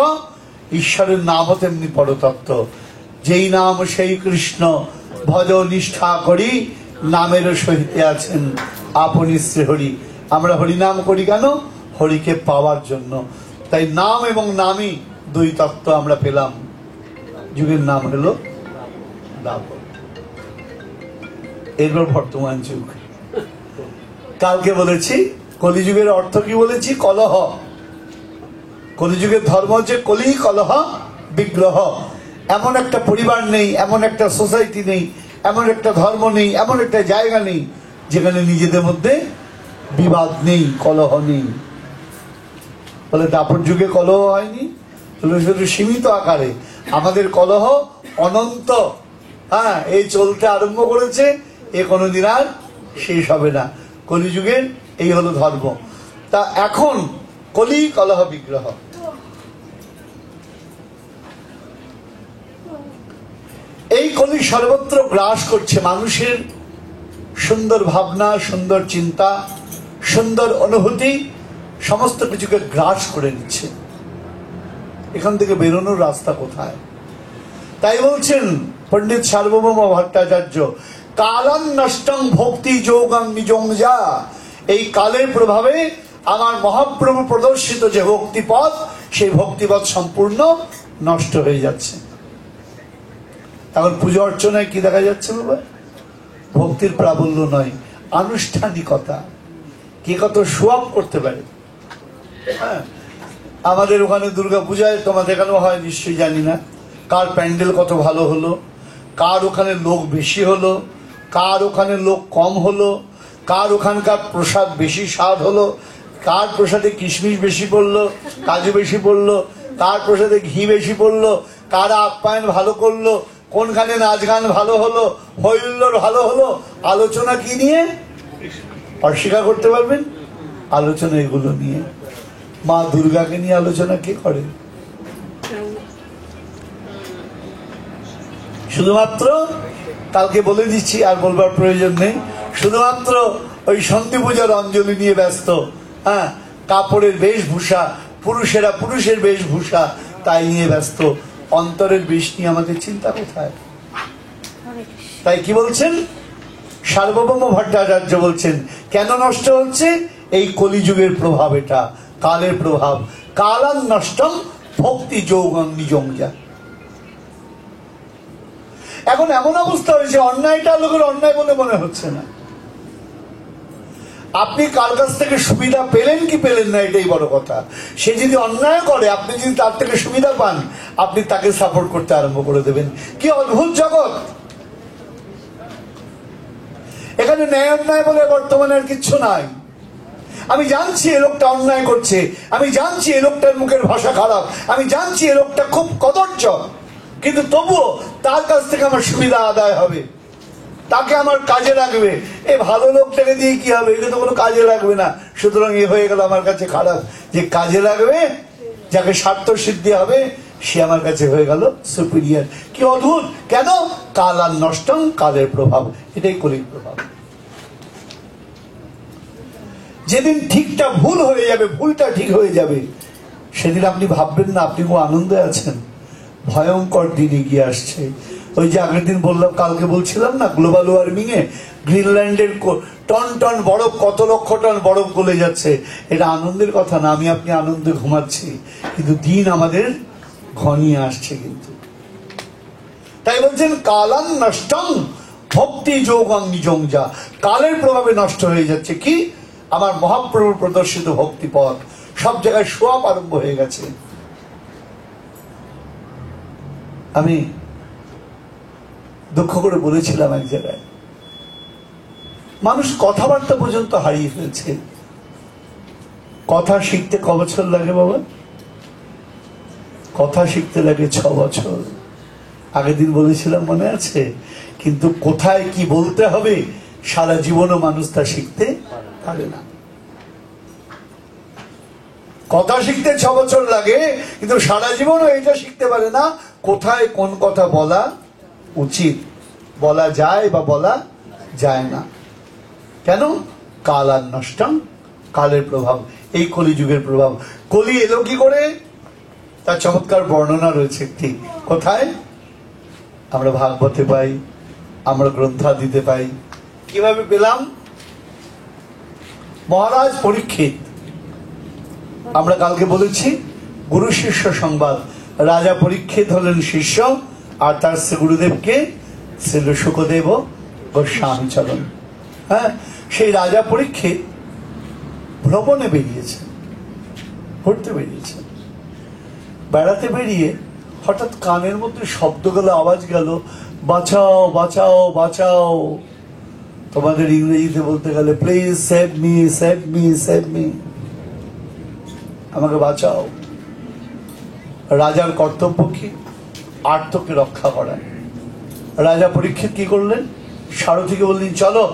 ঈশ্বরের নামও তেমনি পরতত্ত্ব। যেই নাম সেই কৃষ্ণ, ভজ নিষ্ঠা করি, নামের সহিতে আছেন আপনি শ্রীহরি। আমরা হরিনাম করি কেন? হরিকে পাওয়ার জন্য। তাই নাম এবং নামই 2 তত্ত্ব আমরা পেলাম। যুগের নাম হলো দ্বাপর। এরপর বর্তমান যুগ। কালকে বলেছি কলিযুগের অর্থ কি বলেছি? কলহ। কলিযুগের ধর্ম হচ্ছে কলি, কলহ, বিগ্রহ। এমন একটা পরিবার নেই, এমন একটা সোসাইটি নেই, এমন একটা ধর্ম নেই, এমন একটা জায়গা নেই যেখানে নিজেদের মধ্যে বিবাদ নেই, কলহ নেই। বলে দাপর যুগে কলহ হয়নি? শুধু সীমিত আকারে। আমাদের কলহ অনন্ত। হ্যাঁ, এই চলতে আরম্ভ করেছে, এ কোনোদিন আর শেষ হবে না। কলিযুগের এই হলো ধর্ম। তা এখন কলি, কলহ, বিগ্রহ। এই কলি সর্বত্র গ্রাস করছে। মানুষের সুন্দর ভাবনা, সুন্দর চিন্তা, সুন্দর অনুভূতি সমস্ত কিছুকে গ্রাস করে নিচ্ছে। এখান থেকে বেরোনোর রাস্তা কোথায়? তাই বলছেন পণ্ডিত সার্বভৌম ভট্টাচার্য, কালং নষ্টং ভক্তি যোগং নিজং যা। এই কালের প্রভাবে আমার মহাপ্রভু প্রদর্শিত যে ভক্তিপথ, সেই ভক্তিপথ সম্পূর্ণ নষ্ট হয়ে যাচ্ছে। এখন পুজো অর্চনায় কি দেখা যাচ্ছে বাবা? ভক্তির প্রাবল্য নয়, আনুষ্ঠানিকতা। কে কত শো অফ করতে পারে। হ্যাঁ, আমাদের ওখানে দুর্গা পূজায় তোমার দেখানো হয় নিশ্চয়ই, জানি না কার প্যান্ডেল কত ভালো হলো, কার ওখানে লোক বেশি হলো, কার ওখানে লোক কম হলো, কার ওখানকার প্রসাদ বেশি স্বাদ হলো, কার প্রসাদে কিশমিশ বেশি পড়লো, কাজু বেশি পড়লো, কার প্রসাদে ঘি বেশি পড়লো, কারা আপ্যায়ন ভালো করলো, কোনখানে নাচ গান ভালো হলো, হইল্লোর ভালো হলো, আলোচনা কি নিয়ে? অস্বীকার করতে পারবেন? আলোচনা এগুলো নিয়ে। মা দুর্গাকে নিয়ে আলোচনা কে করে? শুধুমাত্র, কালকে বলে দিচ্ছি, আর বলবার প্রয়োজন নেই, শুধুমাত্র ওই সন্ধি পূজার অঞ্জলি নিয়ে ব্যস্ত। হ্যাঁ, কাপড়ের বেশভূষা, পুরুষেরা পুরুষের বেশভূষা, তাই নিয়ে ব্যস্ত। অন্তরের বিষ নিয়ে আমাদের চিন্তা কোথায়? তাই কি বলছেন সার্বভৌম ভট্টাচার্য? বলছেন কেন নষ্ট হচ্ছে? এই কলিযুগের প্রভাব, এটা কালের প্রভাব। কালান নষ্টম ভক্তি যৌগং নিজংজা। এখন এমন অবস্থা হয়েছে, অন্যায়টা লোকের অন্যায় বলে মনে হচ্ছে না। আপনি কার কাছ থেকে সুবিধা পেলেন কি পেলেন না, এটাই বড় কথা। সে যদি অন্যায় করে, আপনি যদি তার থেকে সুবিধা পান, আপনি তাকে সাপোর্ট করতে আরম্ভ করে দেবেন। কি অদ্ভুত জগৎ! এখানে ন্যায় অন্যায় বলে বর্তমানে আর কিচ্ছু নাই। আমি জানছি এ লোকটা অন্যায় করছে, আমি জানছি এ লোকটার মুখের ভাষা খারাপ, আমি জানছি এ লোকটা খুব কদর্য, কিন্তু তবুও তার কাছ থেকে আমার সুবিধা আদায় হবে, তাকে আমার কাজে লাগবে। এই ভালো লোকটাকে দিয়ে কি হবে? একে তো কোনো কাজে লাগবে না, সুতরাং এ হয়ে গেল আমার কাছে খারাপ। যে কাজে লাগবে, যাকে স্বার্থ সিদ্ধি হবে, সে আমার কাছে হয়ে গেল সুপিরিয়ার। কি অদ্ভুত! কেন? কাল আর নষ্টম, কালের প্রভাব। এটাই কলির প্রভাব। যেদিন ঠিকটা ভুল হয়ে যাবে, ভুলটা ঠিক হয়ে যাবে, সেদিন আপনি ভাববেন না আপনি খুব আনন্দে আছেন। ভয়ঙ্কর দিন এগিয়ে আসছে। ওই যে আগের দিন বললাম, কালকে বলছিলাম না, গ্লোবাল ওয়ার্মিং এ গ্রিনল্যান্ডের টন টন বরফ, কত লক্ষ টন বরফ গলে যাচ্ছে। এটা আনন্দের কথা না, আমি আপনি আনন্দে ঘুমাচ্ছি, কিন্তু দিন আমাদের ঘনিয়ে আসছে। কিন্তু তাই বলছেন কালান নষ্টং ভক্তি যোগং নিজংজা। কালের প্রভাবে নষ্ট হয়ে যাচ্ছে কি? আমার মহাপ্রভুর প্রদর্শিত ভক্তি পথ সব জায়গায় সোয়াব আরম্ভ হয়ে গেছে। আমি দুঃখ করে বলেছিলাম এক জায়গায়, মানুষ কথাবার্তা পর্যন্ত হারিয়ে ফেলছে। কথা শিখতে ক বছর লাগে বাবা? কথা শিখতে লাগে 6 বছর। আগের দিন বলেছিলাম, মনে আছে? কিন্তু কোথায় কি বলতে হবে সারা জীবনও মানুষ তা শিখতে পারে না। কথা শিখতে 6 বছর লাগে, কিন্তু সারা জীবনও এটা শিখতে পারে না কোথায় কোন কথা বলা উচিত, বলা যায় বা বলা যায় না। কেন? কাল আর নষ্টম, কালের প্রভাব, এই কলিযুগের প্রভাব। কলি এলো কি করে? তার চমৎকার বর্ণনা রয়েছে। ঠিক কোথায়? আমরা ভাগবতে পাই, আমরা গ্রন্থাদিতে পাই। কিভাবে পেলাম? মহারাজ পরীক্ষিত, আমরা কালকে বলেছি গুরু শিষ্য সংবাদ। রাজা পরীক্ষিত হলেন শিষ্য, আর তার শ্রী গুরুদেবকে ছিল শুকদেব গোস্বামী চরণ। হ্যাঁ, সেই রাজা পরীক্ষিত ভ্রমণে বেরিয়েছেন, ঘুরতে বেরিয়েছেন। বেড়াতে বেরিয়ে হঠাৎ কানের মধ্যে শব্দ গেল, আওয়াজ গেল, বাঁচাও বাঁচাও বাঁচাও। তোমাদের ইংরেজিতে বলতে গেলে please save me, save me, save me, আমাকে বাঁচাও। রাজার কর্তব্য কি? আর্তকে রক্ষা করা। রাজা পরীক্ষিত কি করলেন? সারথীকে বললেন, চলো,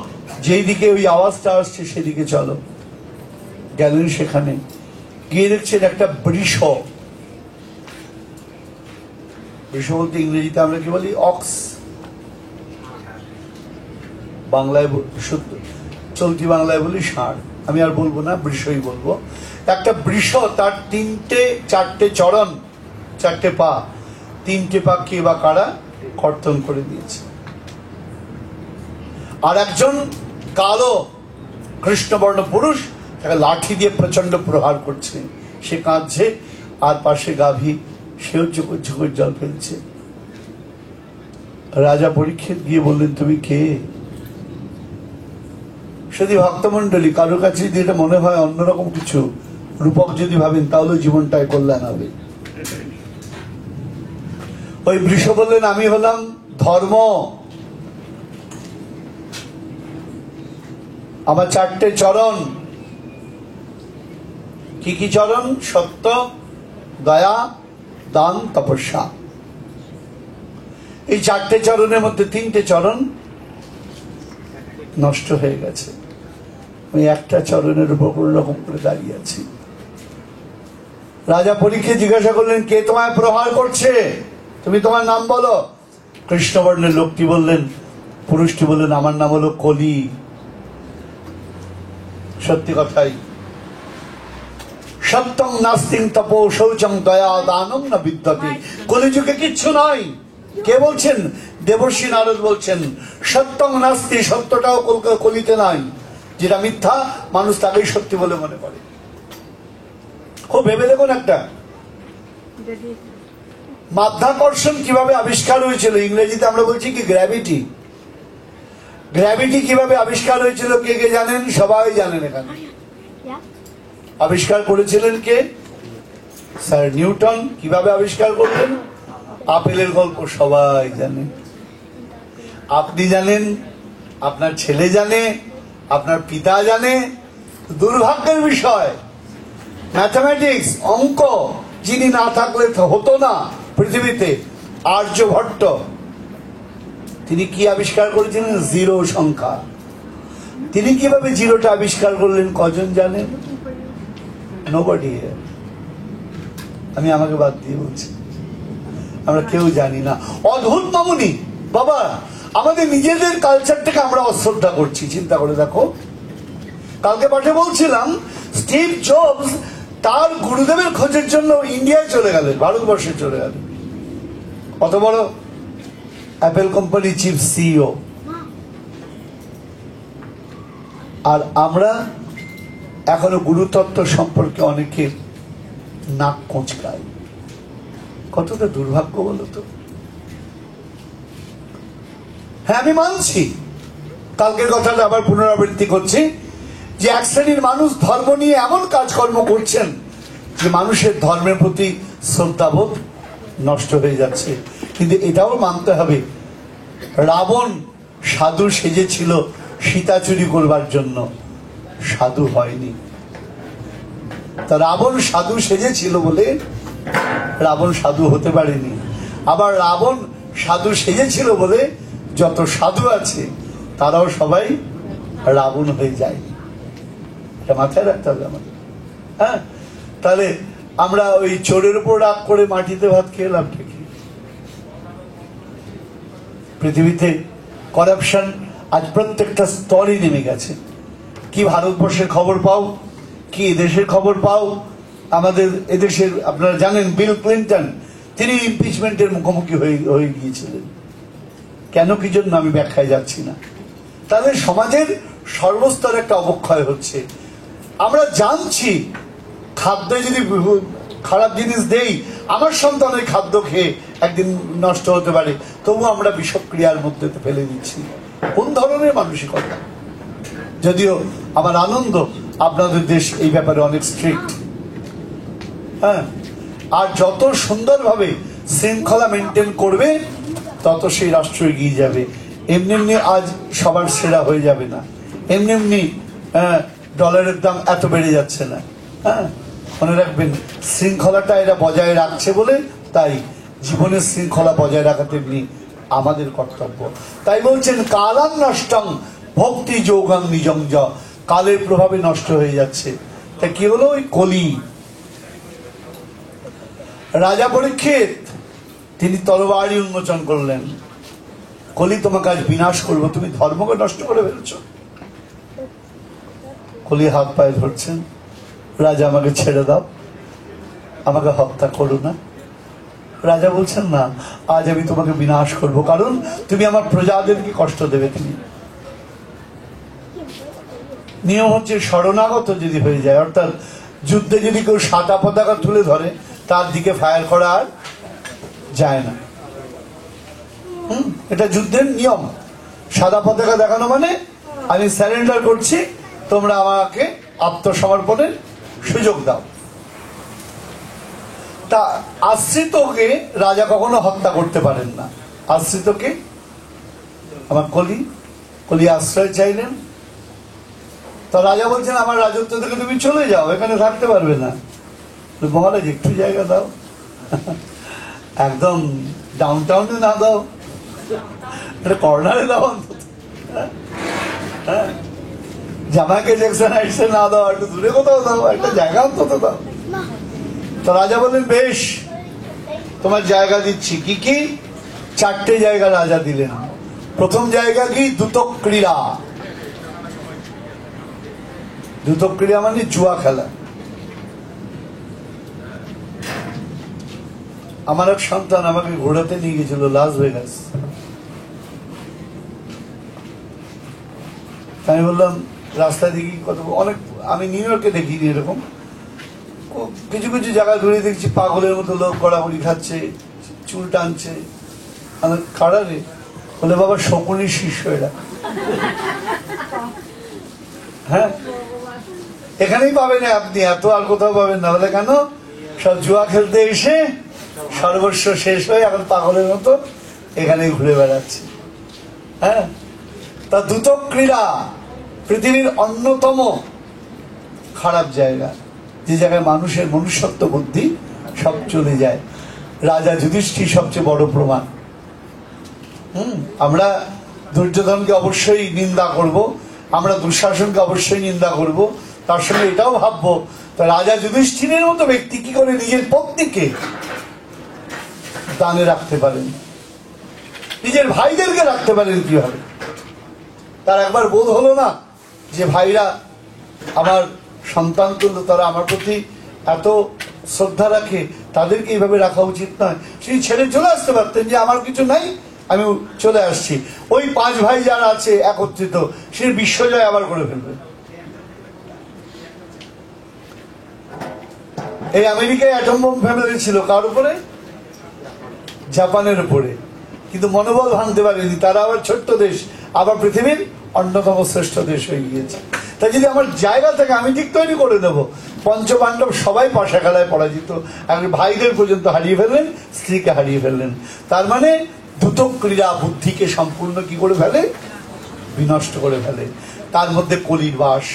যেই দিকে ওই আওয়াজটা আসছে সেদিকে চলো। গেলেন সেখানে, গিয়ে দেখছেন একটা বৃষ। বৃষ বলতে ইংরেজিতে আমরা কি বলি? অক্স। বাংলায় চলতি বাংলায় বলি ষাঁড়। আমি আর বলবো না, বৃষই বলবো। একটা বৃষ, তার 3-4টে চরণ, 4টে পা, 3টে পা কে বা কারা কর্তন করে দিয়েছে। আর একজন কালো কৃষ্ণবর্ণ পুরুষ তাকে লাঠি দিয়ে প্রচন্ড প্রহার করছে। সে কাঁদছে, আর পাশে গাভী, সেও ঝুঁকুর জল ফেলছে। রাজা পরীক্ষিত গিয়ে বললেন, তুমি কে? যদি ভক্তমন্ডলী কারো কাছে যদি এটা মনে হয় অন্যরকম কিছু রূপক যদি ভাবেন, তাহলে জীবনটায় কল্যাণ হবে। ওই বৃষ বললেন, আমি হলাম ধর্ম, আমার 4টে চরণ। কি কি চরণ? সত্য, দয়া, দান, তপস্যা। এই 4টে চরণের মধ্যে 3টে চরণ নষ্ট হয়ে গেছে। আমি একটা চরণের উপর কোন রকম করে দাঁড়িয়ে আছি। রাজা পরীক্ষিত জিজ্ঞাসা করলেন, কে তোমায় প্রহার করছে? তুমি তোমার নাম বলো। কৃষ্ণবর্ণের লোকটি বললেন, পুরুষটি বললেন, আমার নাম হলো কলি। সত্যি কথাই, সত্যং নাস্তিং তপো শৌচং দয়া দানং না বিদ্যতে। কলিযুগে কিচ্ছু নয়। কে বলছেন? দেবর্ষি নারদ বলছেন, সত্যং নাস্তি, সত্যটাও কলিতে নাই। যেটা মিথ্যা মানুষ তাকেই সত্যি বলে মনে করে। খুব ভেবে দেখুন, একটা মাধ্যাকর্ষণ কিভাবে আবিষ্কার হয়েছিল, ইংরেজিতে আমরা বলছি কি গ্র্যাভিটি। গ্র্যাভিটি কিভাবে আবিষ্কার হয়েছিল কে কে জানেন? সবাই জানেন এখানে। আবিষ্কার করেছিলেন কে? Sir Newton. কিভাবে আবিষ্কার করলেন? আপেলের গল্প সবাই জানে। আপনি জানেন, আপনার ছেলে জানে, আপনার পিতা জানে। দুর্ভাগ্যের বিষয়, ম্যাথামেটিক্স, অঙ্ক যিনি না থাকলে হতো না পৃথিবীতে, আর্যভট্ট। তিনি কি আবিষ্কার করেছিলেন? জিরো সংখ্যা। তিনি কিভাবে জিরোটা আবিষ্কার করলেন কজন জানেন? নোবডি। আমি আমাকে বাদ দিয়ে বলছি, আমরা কেউ জানি না। অদ্ভুত মামুনি বাবা, আমাদের নিজেদের কালচারটাকে আমরা অশ্রদ্ধা করছি। চিন্তা করে দেখো, কালকে পাঠে বলছিলাম স্টিভ জবস তার গুরুদেবের খোঁজের জন্য ইন্ডিয়ায় চলে গেলেন, ভারতবর্ষে চলে গেলেন। কত বড় অ্যাপেল কোম্পানি চিফ সিইও। আর আমরা এখনো গুরুতত্ত্ব সম্পর্কে অনেকে নাক কোঁচকাই। কতটা দুর্ভাগ্য বলো তো। হ্যাঁ, আমি মানছি, কালকের কথাটা আবার পুনরাবৃত্তি করছি, যে এক শ্রেণীর মানুষ ধর্ম নিয়ে এমন কাজকর্ম করছেন যে মানুষের ধর্মের প্রতি শ্রদ্ধাবোধ নষ্ট হয়ে যাচ্ছে। কিন্তু এটাও মানতে হবে, রাবণ সাধু সেজেছিল সীতা চুরি করবার জন্য, সাধু হয়নি। তা রাবণ সাধু সেজেছিল বলে রাবণ সাধু হতে পারেনি। আবার রাবণ সাধু সেজেছিল বলে যত সাধু আছে তারাও সবাই রাবণ হয়ে যায়। এটা মাথায় রাখতে হবে আমাদের। হ্যাঁ, তাহলে আমরা ওই চোরের উপর রাগ করে মাটিতে ভাত খেয়ে লাভটা কি? পৃথিবীতে করাপশন আজ প্রত্যেকটা স্তরে নেমে গেছে। কি ভারতবর্ষের খবর পাও, কি এদেশের খবর পাও। আমাদের এদেশের আপনারা জানেন বিল ক্লিন্টন, তিনি ইমপিচমেন্টের মুখোমুখি হয়ে গিয়েছিলেন। কেন কি জন্য আমি ব্যাখ্যায় যাচ্ছি না। তাহলে সমাজের সর্বস্তরে একটা অবক্ষয় হচ্ছে। আমরা জানছি খাদ্যে যদি খারাপ জিনিস দেই, আমার সন্তান ওই খাদ্য খেয়ে একদিন নষ্ট হতে পারে, তবু আমরা বিষক্রিয়ার মধ্যে ফেলে দিচ্ছি। কোন ধরনের মানসিকতা? যদিও আমার আনন্দ আপনাদের দেশ এই ব্যাপারে অনেক স্ট্রিক্ট। হ্যাঁ, আর যত সুন্দরভাবে শৃঙ্খলা মেনটেন করবে তত সেই রাষ্ট্র এগিয়ে যাবে। এমনি এমনি আজ সবার সেরা হয়ে যাবে না, এমনি এমনি ডলারের দাম এত বেড়ে যাচ্ছে না। হ্যাঁ, মনে রাখবেন, শৃঙ্খলাটা এরা বজায় রাখছে বলে, তাই জীবনের শৃঙ্খলা বজায় রাখা তেমনি আমাদের কর্তব্য। তাই বলছেন কালাং নষ্টং ভক্তি যোগাং নিজং য, কালের প্রভাবে নষ্ট হয়ে যাচ্ছে। তা কি হলো? ওই কলি। রাজা পরীক্ষিত তিনি তরবারি উন্মোচন করলেন, কলি তোমাকে আজ বিনাশ করবো, তুমি ধর্মকে নষ্ট করে ফেলছ। কলি হাত পায়ে ধরছেন, রাজা আমাকে ছেড়ে দাও, আমাকে হত্যা করো না। রাজা বলছেন না, আজ আমি তোমাকে বিনাশ করব, কারণ তুমি আমার প্রজাদেরকে কষ্ট দেবে। তুমি নিয়ম হচ্ছে শরণাগত যদি হয়ে যায়, অর্থাৎ যুদ্ধে যদি কেউ সাদা পতাকা তুলে ধরে তার দিকে ফায়ার করা আর যায় না। এটা যুদ্ধের নিয়ম। সাদা পতাকা দেখানো মানে আমি স্যারেন্ডার করছি, তোমরা আমাকে আত্মসমর্পণের সুযোগ দাও। তা আশ্রিতকে রাজা কখনো হত্যা করতে পারেন না। আশ্রিতকে, আমার কলি আশ্রয় চাইলেন। তা রাজা বলছেন আমার রাজত্ব থেকে তুমি চলে যাও, এখানে থাকতে পারবে না। মহারাজ একটু জায়গা দাও, একদম ডাউন টাউনে না দাও, কর্নারে দাও অন্তত। হ্যাঁ, জামাইকে জ্যাকসন হাইটসে না দাও, একটু দূরে কোথাও দাও, একটা জায়গা অন্তত দাও। তো রাজা বললেন, বেশ, তোমার জায়গা দিচ্ছি। কি কি? 4টে জায়গা রাজা দিলেন। প্রথম জায়গা কি? দ্যুতক ক্রীড়া। দ্যুতক ক্রীড়া মানে জুয়া খেলা। আমার এক সন্তান আমাকে ঘোরাতে নিয়ে গেছিল লাস ভেগাস। আমি বললাম, রাস্তায় দেখি কত অনেক, আমি নিউ ইয়র্কে দেখিনি এরকম, কিছু কিছু জায়গায় ঘুরে দেখছি পাগলের মতো লোক গড়াগড়ি খাচ্ছে, চুল টানছে। কারা রে? বলে, বাবা শকুনির শিষ্য এরা। হ্যাঁ, এখানেই পাবেন আপনি, এত আর কোথাও পাবেন না। বলে, কেন? সব জুয়া খেলতে এসে সর্বস্ব শেষ হয়ে এখন পাগলের মতো এখানেই ঘুরে বেড়াচ্ছে। হ্যাঁ, তা দ্যুতক ক্রীড়া পৃথিবীর অন্যতম খারাপ জায়গা, যে জায়গায় মানুষের মনুষ্যত্ব বুদ্ধি সব চলে যায়। রাজা যুধিষ্ঠির সবচেয়ে বড় প্রমাণ। আমরা দুর্যোধনকে অবশ্যই নিন্দা করব, আমরা দুঃশাসনকে অবশ্যই নিন্দা করব, তার সঙ্গে এটাও ভাববো তা রাজা যুধিষ্ঠিরের মতো ব্যক্তি কি করে নিজের পত্নীকে দানে রাখতে পারেন, নিজের ভাইদেরকে রাখতে পারেন কিভাবে? তার একবার বোধ হলো না যে ভাইরা আমার সন্তান তুল্য, তারা আমার প্রতি এত শ্রদ্ধা রাখে, তাদেরকে এইভাবে রাখা উচিত নয়। সেই ছেড়ে চলে আসতে পারতেন যে আমার কিছু নাই, আমি চলে আসছি। ওই 5 ভাই যারা আছে একত্রিত, সে বিশ্বজয় আবার করে ফেলবে। এই আমেরিকায় অ্যাটম বোম ফেলে ছিল কার উপরে? জাপানের উপরে। কিন্তু মনোবল ভাঙতে পারেনি, তারা আবার ছোট্ট দেশ, আবার পৃথিবীর অন্যতম শ্রেষ্ঠ দেশ হয়ে গিয়েছে। তাই যদি আমার জায়গা থেকে আমি ঠিক তৈরি করে দেবো। পঞ্চপাণ্ডব সবাই পাশা খেলায় পরাজিত, এখন ভাইদের পর্যন্ত হারিয়ে ফেললেন, স্ত্রীকে হারিয়ে ফেললেন। তার মানে দ্যুতক ক্রীড়া বুদ্ধিকে সম্পূর্ণ কি করে ফেলে? বিনষ্ট করে ফেলে। তার মধ্যে কলির বাস।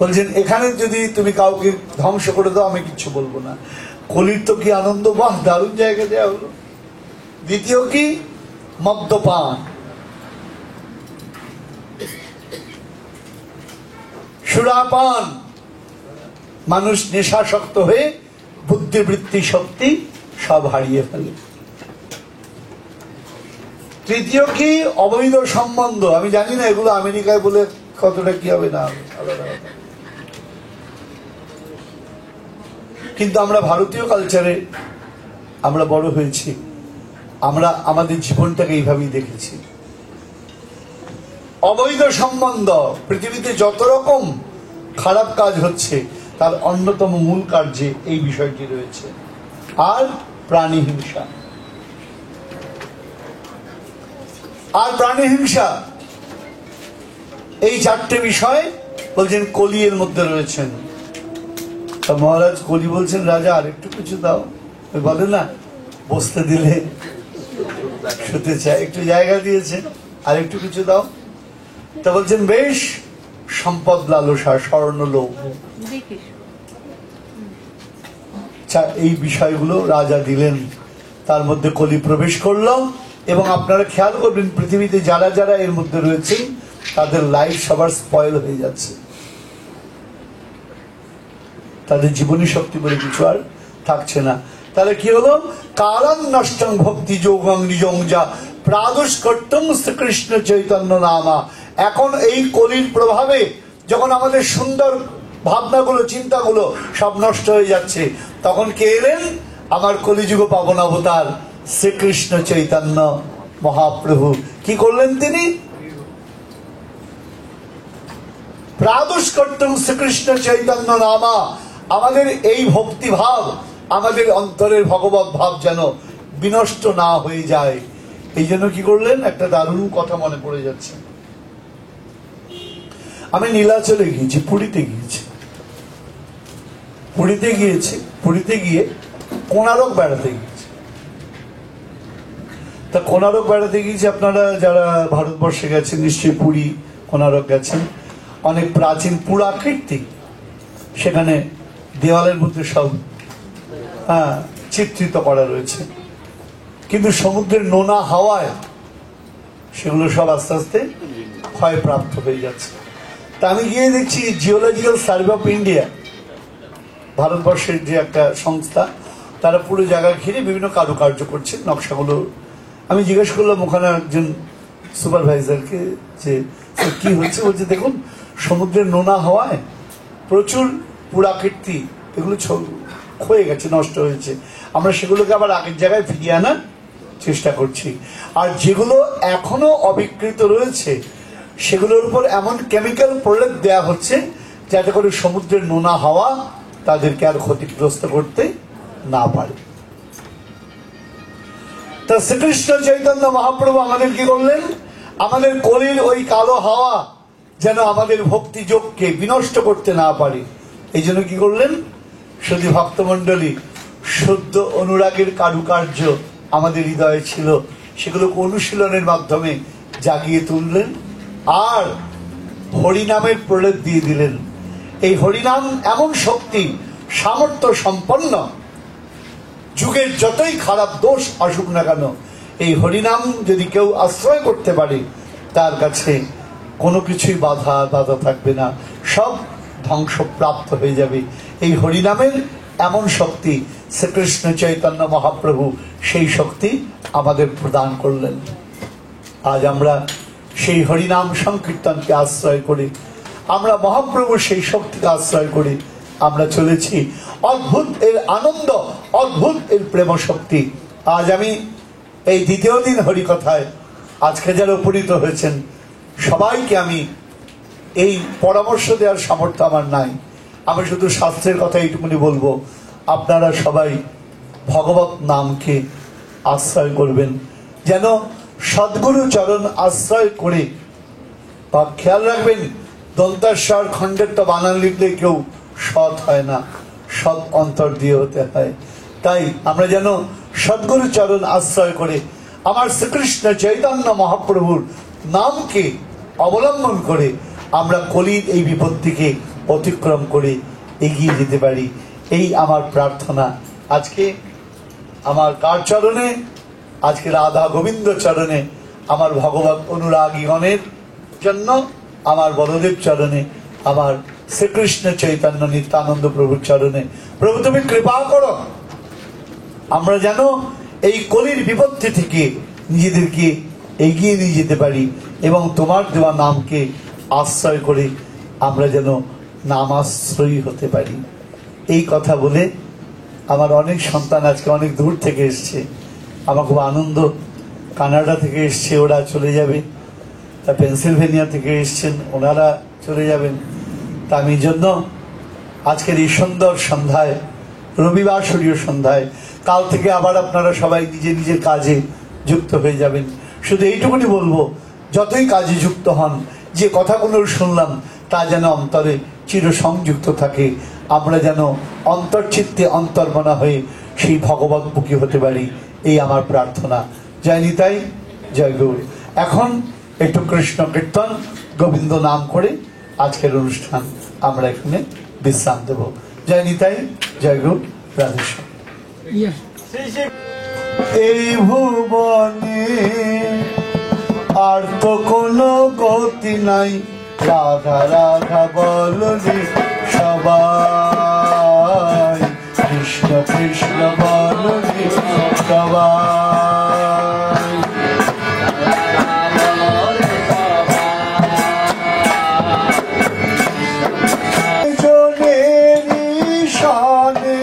বলছেন, এখানে যদি তুমি কাউকে ধ্বংস করে দাও আমি কিচ্ছু বলবো না। কলির তো কি আনন্দ, বাহ দারুণ জায়গা দেওয়া হলো। দ্বিতীয় কি? মদ্যপান, সুরাপান। মানুষ নেশাসক্ত হয়ে বুদ্ধিবৃত্তি শক্তি সব হারিয়ে ফেলে। তৃতীয় কি? অবৈধ সম্বন্ধ। আমি জানি না এগুলো আমেরিকায় বলে কতটা কি হবে না, কিন্তু আমরা ভারতীয় কালচারে আমরা বড় হয়েছি, আমরা আমাদের জীবনটাকে এইভাবেই দেখেছি। অবৈধ সম্বন্ধ, পৃথিবীতে যত রকম খারাপ কাজ হচ্ছে তার অন্যতম মূল কার্যে এই বিষয়টি রয়েছে। আর প্রাণী হিংসা, এই 4টে বিষয় বলছেন কলি এর মধ্যে রয়েছেন। তা মহারাজ কলি বলছেন, রাজা আর একটু কিছু দাও। বলে না, বসতে দিলে শুতে চায়, একটু জায়গা দিয়েছে, আর একটু কিছু দাও। তা বলছেন, বেশ, সম্পদ লালসা, স্বর্ণ লোভ, এই বিষয়গুলো রাজা দিলেন। তার মধ্যে কলি প্রবেশ করলো। এবং আপনারা খেয়াল করবেন, পৃথিবীতে যারা যারা এর মধ্যে রয়েছে তাদের লাইফ সবার স্পয়েল হয়ে যাচ্ছে, তাদের জীবনী শক্তি বলে কিছু আর থাকছে না। তাহলে কি হলো? কারণ নষ্টং ভক্তি যোগং নিজং যা প্রাদুষ্কর্তম শ্রীকৃষ্ণ চৈতন্য নামা। এখন এই কলির প্রভাবে যখন আমাদের সুন্দর ভাবনাগুলো, চিন্তাগুলো সব নষ্ট হয়ে যাচ্ছে, তখন কে এলেন? আমার কলিযুগ পাবন অবতার শ্রীকৃষ্ণ চৈতন্য মহাপ্রভু। কি করলেন তিনি? প্রাদুষ্কর্তম শ্রীকৃষ্ণ চৈতন্য নামা। আমাদের এই ভক্তি ভাব, আমাদের অন্তরের ভগবত ভাব যেন বিনষ্ট না হয়ে যায়, এই জন্য কি করলেন? একটা দারুণ কথা মনে পড়ে যাচ্ছে। আমি নীলাচলে গিয়েছি, পুরীতে গিয়ে কোণারক বেড়াতে গিয়েছি। তা কোণারক বেড়াতে গিয়েছি, আপনারা যারা ভারতবর্ষে গেছেন নিশ্চয়ই পুরী কোণারক গেছেন। অনেক প্রাচীন পুরাকীর্তি, সেখানে দেওয়ালের মধ্যে সব চিত্রিত করা রয়েছে। কিন্তু সমুদ্রের নোনা হাওয়ায় সেগুলো সব আস্তে আস্তে ক্ষয়প্রাপ্ত হয়ে যাচ্ছে। তা আমি গিয়ে দেখছি জিওলজিক্যাল সার্ভে অফ ইন্ডিয়া, ভারতবর্ষের যে একটা সংস্থা, তারা পুরো জায়গা ঘিরে বিভিন্ন কারুকার্য করছে, নকশাগুলো। আমি জিজ্ঞেস করলাম ওখানে একজন সুপারভাইজারকে যে কি হচ্ছে। বলছে দেখুন, সমুদ্রের নোনা হওয়ায় প্রচুর পুরাকীর্তি এগুলো ক্ষয়ে গেছে, নষ্ট হয়েছে। আমরা সেগুলোকে আবার আগের জায়গায় ফিরিয়ে আনার চেষ্টা করছি। আর যেগুলো এখনো অবিকৃত রয়েছে সেগুলোর উপর এমন কেমিক্যাল প্রলেপ দেওয়া হচ্ছে যাতে করে সমুদ্রের নোনা হাওয়া তাদেরকে আর ক্ষতিগ্রস্ত করতে না পারে। তা শ্রীকৃষ্ণ চৈতন্য মহাপ্রভু আমাদের কি করলেন? আমাদের কলির ওই কালো হাওয়া যেন আমাদের ভক্তি যোগকে বিনষ্ট করতে না পারে, এই জন্য কি করলেন? শুধু ভক্তমন্ডলী শুদ্ধ অনুরাগের কারুকার্য আমাদের হৃদয়ে ছিল, সেগুলোকে অনুশীলনের মাধ্যমে জাগিয়ে তুললেন আর হরিনামের প্রলেপ দিয়ে দিলেন। এই হরিনাম এমন শক্তি, সামর্থ্য সম্পন্ন, যুগের যতই খারাপ দোষ আসুক না কেন, এই হরিনাম যদি কেউ আশ্রয় করতে পারে তার কাছে কোনো কিছুই বাধা থাকবে না, সব ধ্বংসপ্রাপ্ত হয়ে যাবে। এই হরিনামের এমন শক্তি শ্রীকৃষ্ণ চৈতন্য মহাপ্রভু সেই শক্তি আমাদের প্রদান করলেন। আজ আমরা সেই হরিনাম সংকীর্তনকে আশ্রয় করে, আমরা মহাপ্রভুর সেই শক্তিকে আশ্রয় করে আমরা চলেছি। অদ্ভুত এর আনন্দ, অদ্ভুত এর প্রেম শক্তি। আজ আমি এই দ্বিতীয় দিন হরিকথায় আজকে যারা উপনীত হয়েছেন সবাইকে আমি এই পরামর্শ দেওয়ার সামর্থ্য আমার নাই। আমি শুধু শাস্ত্রের কথা এইটুকুনি বলবো, আপনারা সবাই ভগবত নামকে আশ্রয় করবেন, যেন সদ্গুরু চরণ আশ্রয় করে। বা খেয়াল রাখবেন, দন্তাস্বর খণ্ডের তো বানান লিখলে কেউ সৎ হয় না, সৎ অন্তর দিয়ে হতে হয়। তাই আমরা যেন সদ্গুরু চরণ আশ্রয় করে আমার শ্রীকৃষ্ণ চৈতন্য মহাপ্রভুর নামকে অবলম্বন করে আমরা কলির এই বিপত্তিকে অতিক্রম করে এগিয়ে যেতে পারি, এই আমার প্রার্থনা। আজকে আমার কার চরণে? আজকে রাধা গোবিন্দ চরণে, আমার ভগবত অনুরাগীগণের জন্য, আমার বলদেব চরণে, আমার শ্রীকৃষ্ণ চৈতন্য নিত্যানন্দ প্রভুর চরণে। প্রভু তুমি কৃপা করো, আমরা যেন এই কলির বিপত্তি থেকে নিজেদেরকে এগিয়ে নিয়ে যেতে পারি এবং তোমার দেওয়া নামকে আশ্রয় করে আমরা যেন নামাশ্রয়ী হতে পারি। এই কথা বলে আমার অনেক সন্তান আজকে অনেক দূর থেকে এসছে, আমার খুব আনন্দ। কানাডা থেকে এসছে, ওরা চলে যাবে। তা পেনসিলভেনিয়া থেকে এসছেন, ওনারা চলে যাবেন। তা আমি জন্য আজকের এই সুন্দর সন্ধ্যায়, রবিবাসরীয় সন্ধ্যায়, কাল থেকে আবার আপনারা সবাই নিজের নিজের কাজে যুক্ত হয়ে যাবেন। শুধু এইটুকুনি বলবো, যতই কাজে যুক্ত হন, যে কথাগুলো শুনলাম তা যেন অন্তরে চিরসংযুক্ত থাকে। আমরা যেন অন্তর্চিত্তে অন্তর্মনা হয়ে সেই ভগবৎমুখী হতে পারি, এই আমার প্রার্থনা। জয় নিতাই, জয় গৌর। এখন একটু কৃষ্ণ কীর্তন, গোবিন্দ নাম করে আজকের অনুষ্ঠান আমরা এখানে বিশ্রাম দেব। জয় নিতাই, জয় গৌর, রাধেশ্যাম। এই ভুবনে আর তো কোনো গতি নাই, রাধা রাধা বলনি সবাই, কৃষ্ণ কৃষ্ণ বলনি সবাই। জনেরই সনে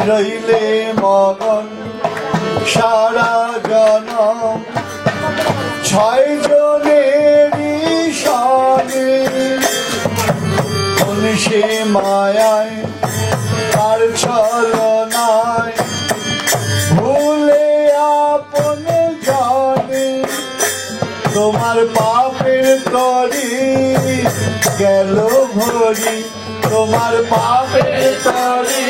রইলে মগন সারা জনম, ছয় জনেরই সনে সে মায়ায় তার ছলনায় ভুলে আপন জানে, তোমার পাপের তরি গেল ভরি, তোমার পাপের তরি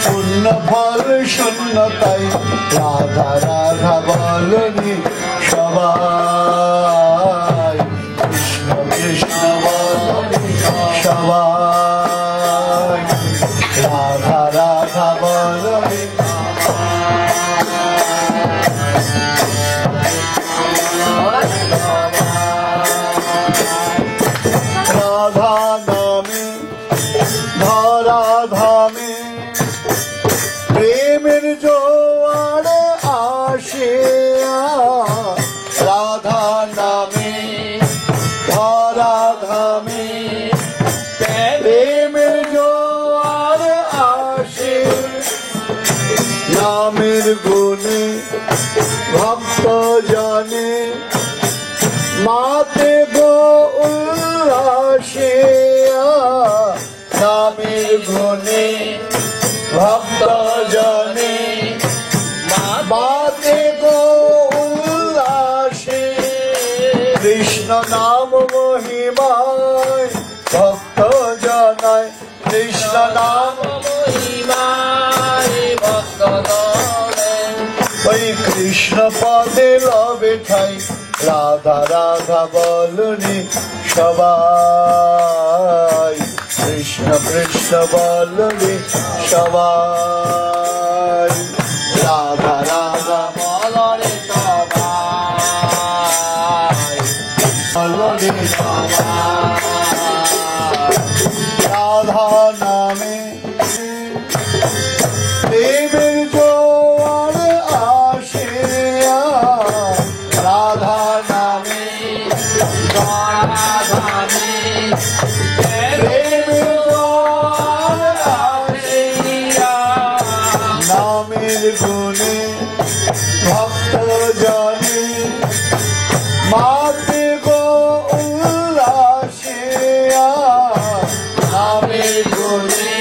শূন্য ফল শূন্যতাই, রাধা রাধা বলনি সবাই, কৃষ্ণ কৃষ্ণ বলনি সবাই, রাধা রাধা বলনি। ভক্ত জনে মাতে গো উল্লাসে নামের গুণে ভক্ত জনে মাতে গো উল্লাসে কৃষ্ণ নাম মহিমায় ভক্ত জনায় কৃষ্ণ নাম মহিমায় ভক্ত জনায় ওই কৃষ্ণ পদে লবে ঠাই রাধা রাধা বলনি সবাই কৃষ্ণ কৃষ্ণ বলনি সবাই রাধা রাধা বলনি সবাই বলনি সবাই রাধা নামে দেবের জোয়ার আসে রাধা নামে দেবের জোয়ার আসে নামের গুণে ভক্ত জনে মাতে গো উল্লাসে নামের গুণে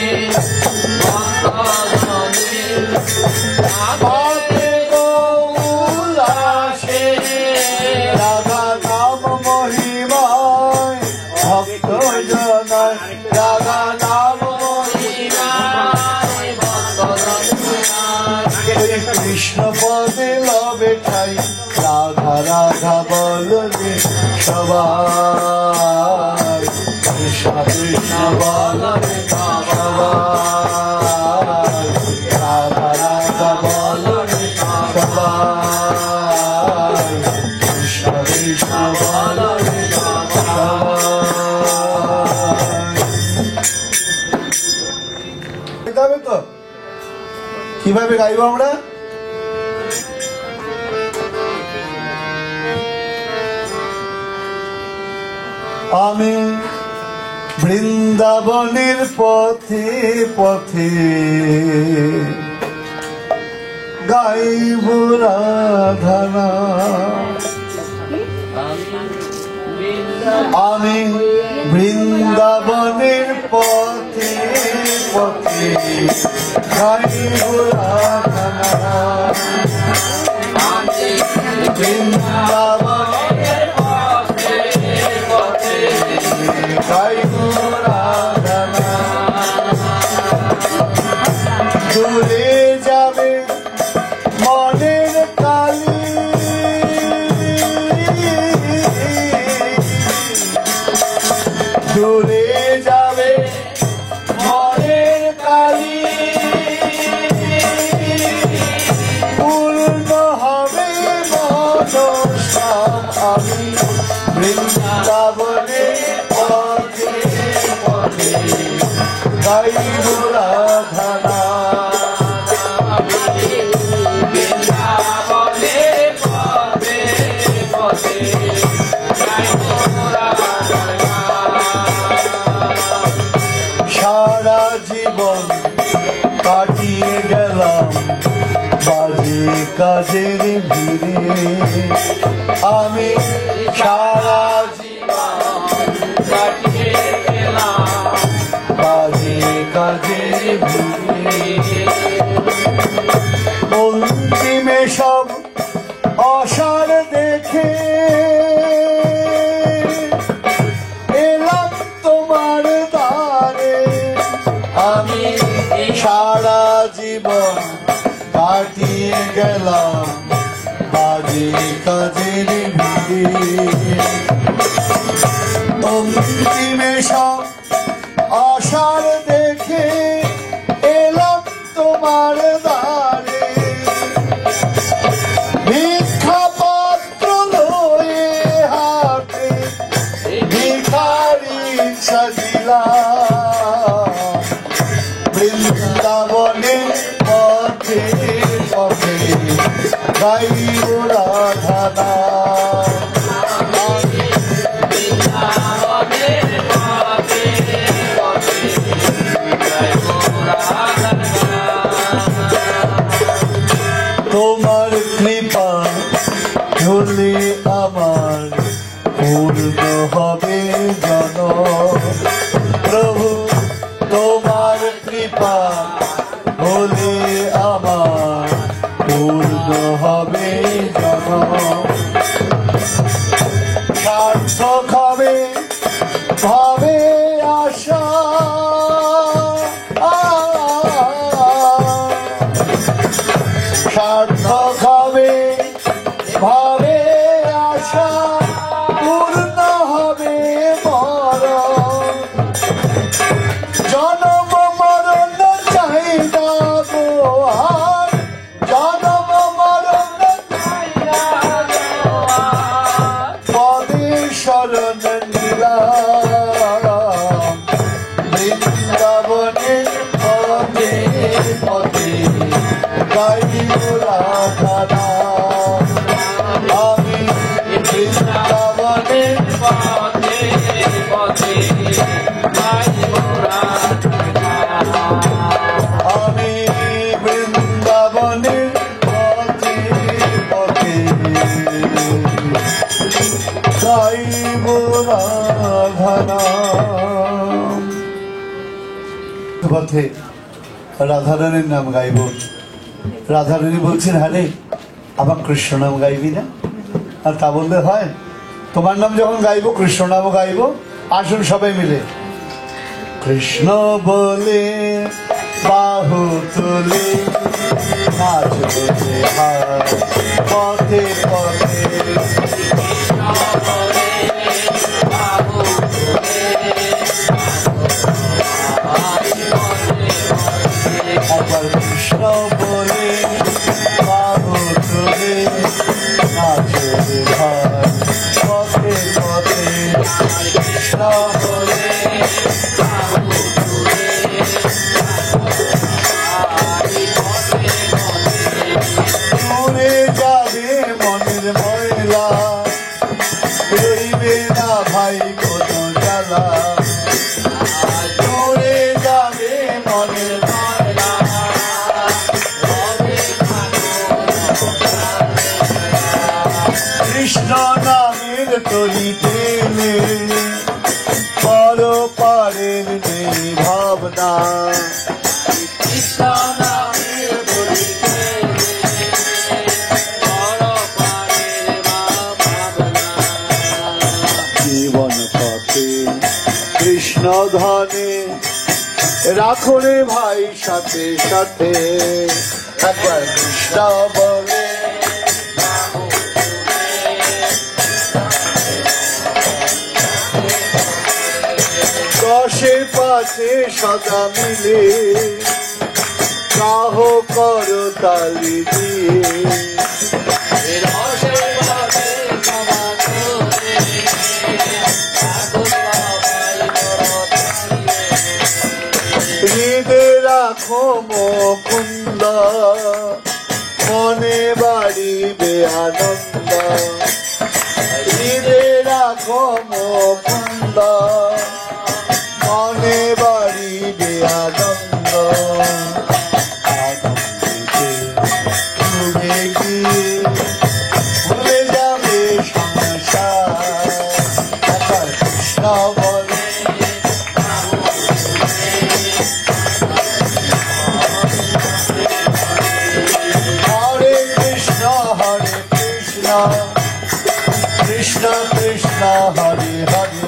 মাতে গো উল্লাসে রাধা নাম মহিমায় ভক্ত জনায় রাধা নাম মহিমায় ভক্ত জনায় কৃষ্ণ পদে লবে ঠাই রাধা রাধা বলবে সবাই কৃষ্ণ কৃষ্ণ বলবে সবাই রাধা রাধা বলবে সবাই কৃষ্ণ কৃষ্ণ বলবে সবাই তো কিভাবে গাইব আমরা আমি বৃন্দাবনের পথে পথে গাইব রাধা নাম আমি বৃন্দাবনের পথে পথে গাইব রাধা নাম বৃন্দাবনের পথে পথে গাইব রাধা নাম দূরে যাবে মনের কালী দূরে যাবে মনের কালী পূর্ণ হবে মনস্কাম আমি বৃন্দাবনে পথে পথে গাইব রাধা নাম সারা জীবন কাটিয়ে গেলাম বাজে কাজের ভিড়ে আমি সারা জীবন কাটিয়ে গেলাম বাজে কাজের ভিড়ে অন্তিমে সব অসার দেখে এলাম তোমার দ্বারে আমি সারা জীবন কাটিয়ে গেলাম বাজে কাজের ভিড়ে অন্তিমে সব আশার দেখে এলাম তোমার দ্বারে ভিক্ষা পাত্র লয়ে হাতে ভিখারি সাজিলাম বৃন্দাবনে পথে পথে গাইব রাধা নাম তোমার কৃপা হলে আমার পূর্ণ হবে জনম, সার্থক হবে ভাবে আশা, সার্থক হবে ভাবে আশা, পূর্ণ হবে মরণ, জনম মরণ চাই না গো আর, জনম মরণ চাই না গো আর, পদে শরণ নিলাম বৃন্দাবনে পদে পদে গাইব রাধা নাম, আমি বৃন্দাবনে পদে পদে গাইব রাধা নাম, আমি বৃন্দাবনে পথে পথে গাইব রাধা নাম। পথে রাধারানীর নাম গাইব। রাধারানী বলছেন, আরে আবার কৃষ্ণ নাম গাইবি না? আর তা বললে হয়? তোমার নাম যখন গাইবো কৃষ্ণ নামও গাইবো। আসুন সবাই মিলে কৃষ্ণ বলে বাহু তুলে নাচবে পথে পথে, একবার কৃষ্ণ বলে বাহু তুলে নাচবে পথে পথে, কৃষ্ণ বলে দূরে যাবে মনের ময়লা, রইবে না ভাই কোনো জ্বালা, দূরে যাবে মনের ময়লা, কৃষ্ণ নামের তরি পেলে পর পারের নেই ভাবনা, কৃষ্ণ নামের তরি পেলে পর পারের ভাবনা, জীবন পথে কৃষ্ণ ধনে রাখো রে ভাই সাথে সাথে, একবার কৃষ্ণ বলে দশে পাশে সদা মিলে কাহ কর তালি দিয়ে, রসে রসে ক্ষমা করে ঠাকুর বাবাই করতালিয়ে, হৃদে রাখো মুকুন্দ মনে বাড়িবে আনন্দ, হৃদে রাখো মুকুন্দ মনে বাড়িবে আনন্দ, আনন্দিতে ডুবে গিয়ে ভুলে যাবে সংসার, একবার কৃষ্ণ বলে হরে কৃষ্ণ কৃষ্ণ কৃষ্ণ হরে হরে,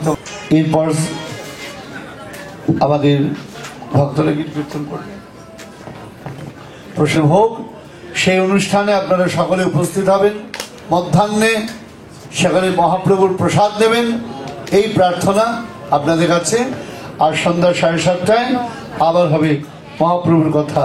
ভক্ত এরপর আমাদের ভক্তরা গীত কীর্তন করবে, প্রশ্ন হোক। সেই অনুষ্ঠানে আপনারা সকলে উপস্থিত হবেন। মধ্যাহ্নে সেখানে মহাপ্রভুর প্রসাদ নেবেন, এই প্রার্থনা আপনাদের কাছে। আর সন্ধ্যা 7:30টায় আবার হবে মহাপ্রভুর কথা